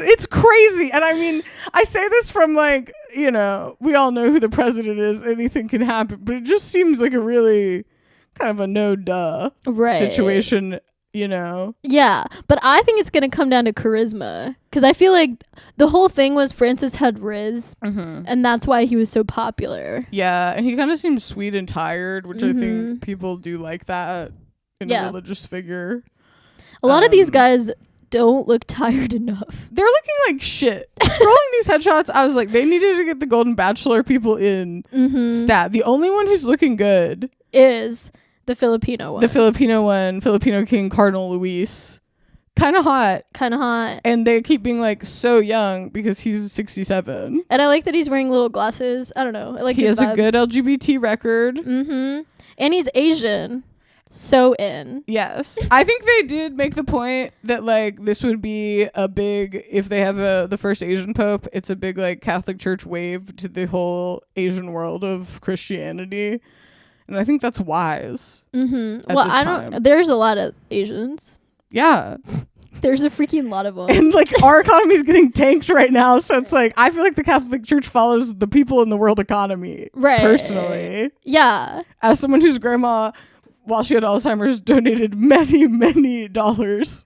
it's crazy. And I mean, I say this from like, you know, we all know who the president is. Anything can happen, but it just seems like a really kind of a no-duh situation. You know? Yeah, but I think it's going to come down to charisma, because I feel like the whole thing was Francis had Riz, and that's why he was so popular. Yeah, and he kind of seems sweet and tired, which I think people do like that in a religious figure. A lot of these guys don't look tired enough. They're looking like shit. Scrolling these headshots, I was like, they needed to get the Golden Bachelor people in stat. The only one who's looking good is the Filipino one. Filipino King Cardinal Luis. Kind of hot. And they keep being like so young because he's 67. And I like that he's wearing little glasses. I don't know. I like he has a good LGBT record. And he's Asian. So in. Yes. I think they did make the point that like this would be a big, if they have the first Asian Pope, it's a big like Catholic Church wave to the whole Asian world of Christianity. And I think that's wise. Well, there's a lot of Asians. Yeah. There's a freaking lot of them. And like our economy is getting tanked right now. So it's like, I feel like the Catholic Church follows the people in the world economy. Right. Personally. Yeah. As someone whose grandma, while she had Alzheimer's, donated many, many dollars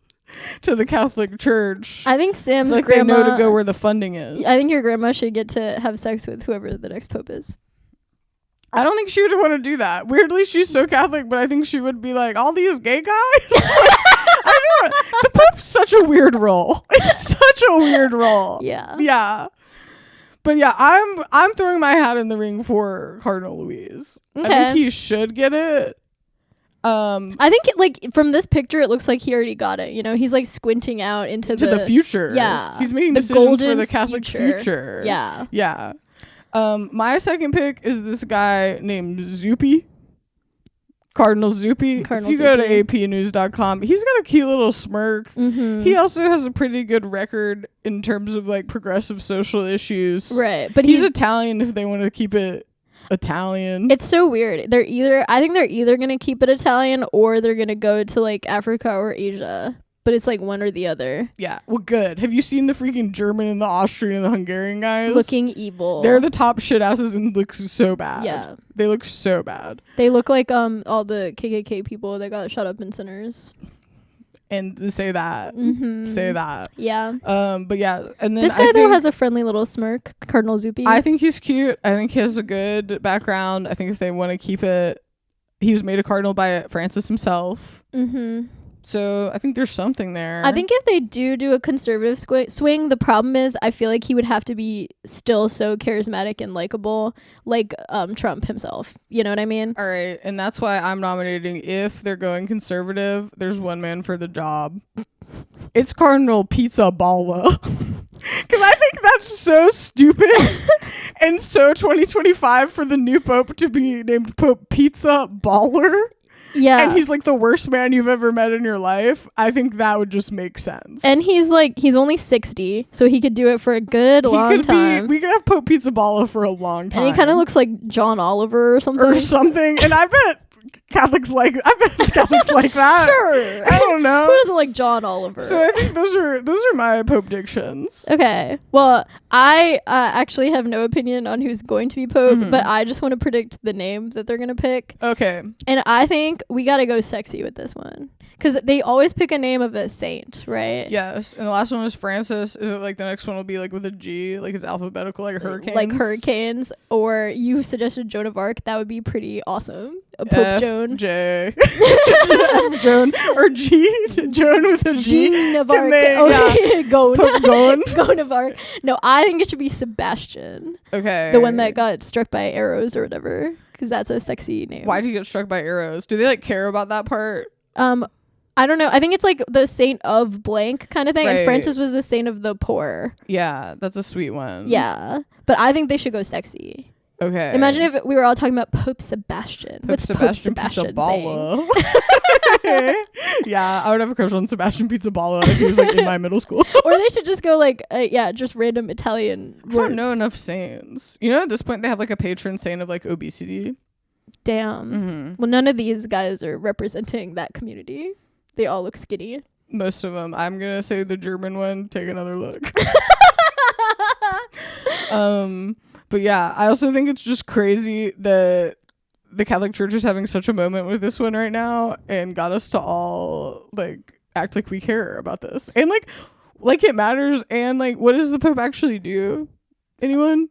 to the Catholic Church. I think Sam's like grandma. They know to go where the funding is. I think your grandma should get to have sex with whoever the next pope is. I don't think she would want to do that. Weirdly, she's so Catholic, but I think she would be like, all these gay guys? I don't know. The Pope's such a weird role. It's such a weird role. Yeah. Yeah. But yeah, I'm throwing my hat in the ring for Cardinal Luis. Okay. I think he should get it. I think like from this picture, it looks like he already got it. You know, he's like squinting out into the future. Yeah. He's making the decisions for the Catholic future. Yeah. Yeah. My second pick is this guy named Zuppi. Cardinal Zuppi. If you go to apnews.com, he's got a cute little smirk. Mm-hmm. He also has a pretty good record in terms of like progressive social issues. Right. But he's Italian if they want to keep it Italian. It's so weird. I think they're either going to keep it Italian or they're going to go to like Africa or Asia. But it's like one or the other. Yeah. Well, good. Have you seen the freaking German and the Austrian and the Hungarian guys? Looking evil. They're the top shit asses and look so bad. Yeah. They look so bad. They look like all the KKK people that got shut up in Sinners. And say that. Mm-hmm. Say that. Yeah. But yeah. And then this guy though has a friendly little smirk, Cardinal Zuppi. I think he's cute. I think he has a good background. I think if they want to keep it, he was made a cardinal by Francis himself. Mm-hmm. So I think there's something there. I think if they do a conservative swing, the problem is I feel like he would have to be still so charismatic and likable, like Trump himself. You know what I mean? All right, and that's why I'm nominating. If they're going conservative, there's one man for the job. It's Cardinal Pizza Balla. Because I think that's so stupid and so 2025 for the new pope to be named Pope Pizza Baller. Yeah. And he's like the worst man you've ever met in your life. I think that would just make sense. And he's only 60, so he could do it for a good long time. We could have Pope Pizza Balla for a long time. And he kind of looks like John Oliver or something. And I bet Catholics like that. Sure. I don't know. Who doesn't like John Oliver? So I think those are my Pope dictions. Okay. Well, I actually have no opinion on who's going to be Pope, but I just want to predict the name that they're going to pick. Okay. And I think we got to go sexy with this one. Because they always pick a name of a saint, right? Yes. And the last one was Francis. Is it like the next one will be like with a G? Like it's alphabetical, like hurricanes? Like hurricanes. Or you suggested Joan of Arc. That would be pretty awesome. A Pope F, Joan. J. F, Joan. Or G. Joan with a G. Jean of Arc. Pope Goan. Joan of Arc. No, I think it should be Sebastian. Okay. The one that got struck by arrows or whatever. Because that's a sexy name. Why do you get struck by arrows? Do they like care about that part? I don't know. I think it's like the saint of blank kind of thing. Right. And Francis was the saint of the poor. Yeah, that's a sweet one. Yeah. But I think they should go sexy. Okay. Imagine if we were all talking about Pope Sebastian. What's Pope Sebastian saying? Yeah, I would have a crush on Sebastian Pizza Balla if he was like in my middle school. Or they should just go like, just random Italian words. I don't know enough saints. You know, at this point they have like a patron saint of like obesity. Damn. Mm-hmm. Well, none of these guys are representing that community. They all look skinny. Most of them. I'm gonna say the German one. Take another look. But yeah, I also think it's just crazy that the Catholic Church is having such a moment with this one right now and got us to all like act like we care about this and like it matters. And like, what does the Pope actually do? Anyone?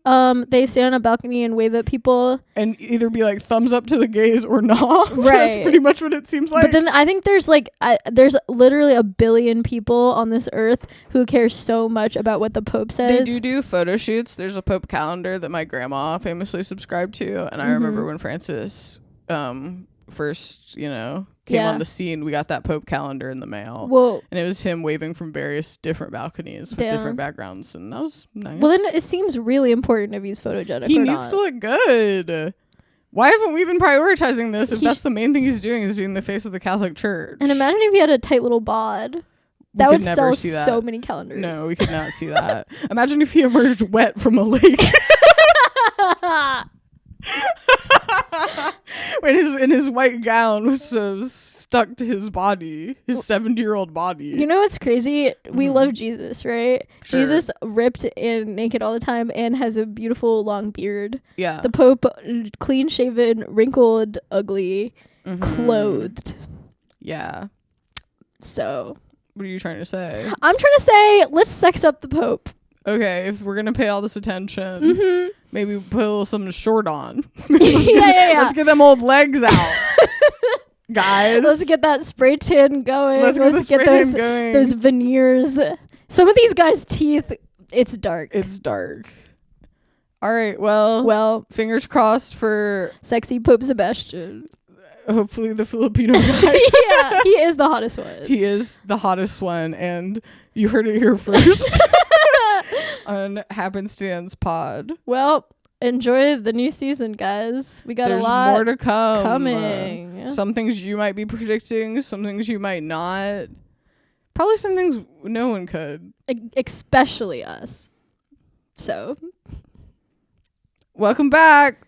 They stand on a balcony and wave at people and either be like thumbs up to the gays or not. Right. That's pretty much what it seems like. But then I think there's like there's literally a billion people on this earth who care so much about what the Pope says. They do photo shoots. There's a Pope calendar that my grandma famously subscribed to, and I remember when Francis first, came on the scene, we got that Pope calendar in the mail. Well, and it was him waving from various different balconies with different backgrounds, and that was nice. Well, then it seems really important if he's photogenic. He needs to look good. Why haven't we been prioritizing this if that's the main thing he's doing, is being the face of the Catholic Church? And imagine if he had a tight little bod. That would sell so many calendars. No, we could not see that. Imagine if he emerged wet from a lake. in his white gown with stuck to his body, his 70-year-old body. You know what's crazy? We love Jesus, right? Sure. Jesus ripped and naked all the time and has a beautiful long beard. Yeah. The Pope, clean shaven, wrinkled, ugly, clothed. Yeah. So what are you trying to say? I'm trying to say, let's sex up the Pope. Okay, if we're gonna pay all this attention, maybe put a little something short on. Yeah. Let's get them old legs out, guys. Let's get that spray tan going. Let's get the spray tan going. Those veneers. Some of these guys' teeth, it's dark. It's dark. All right, well, fingers crossed for sexy Pope Sebastian. Hopefully the Filipino guy. Yeah, he is the hottest one. He is the hottest one, and you heard it here first on Happenstance Pod. Well, enjoy the new season, guys. We got There's a lot more to come. coming. Some things you might be predicting, some things you might not. Probably some things no one could. Especially us. So, welcome back.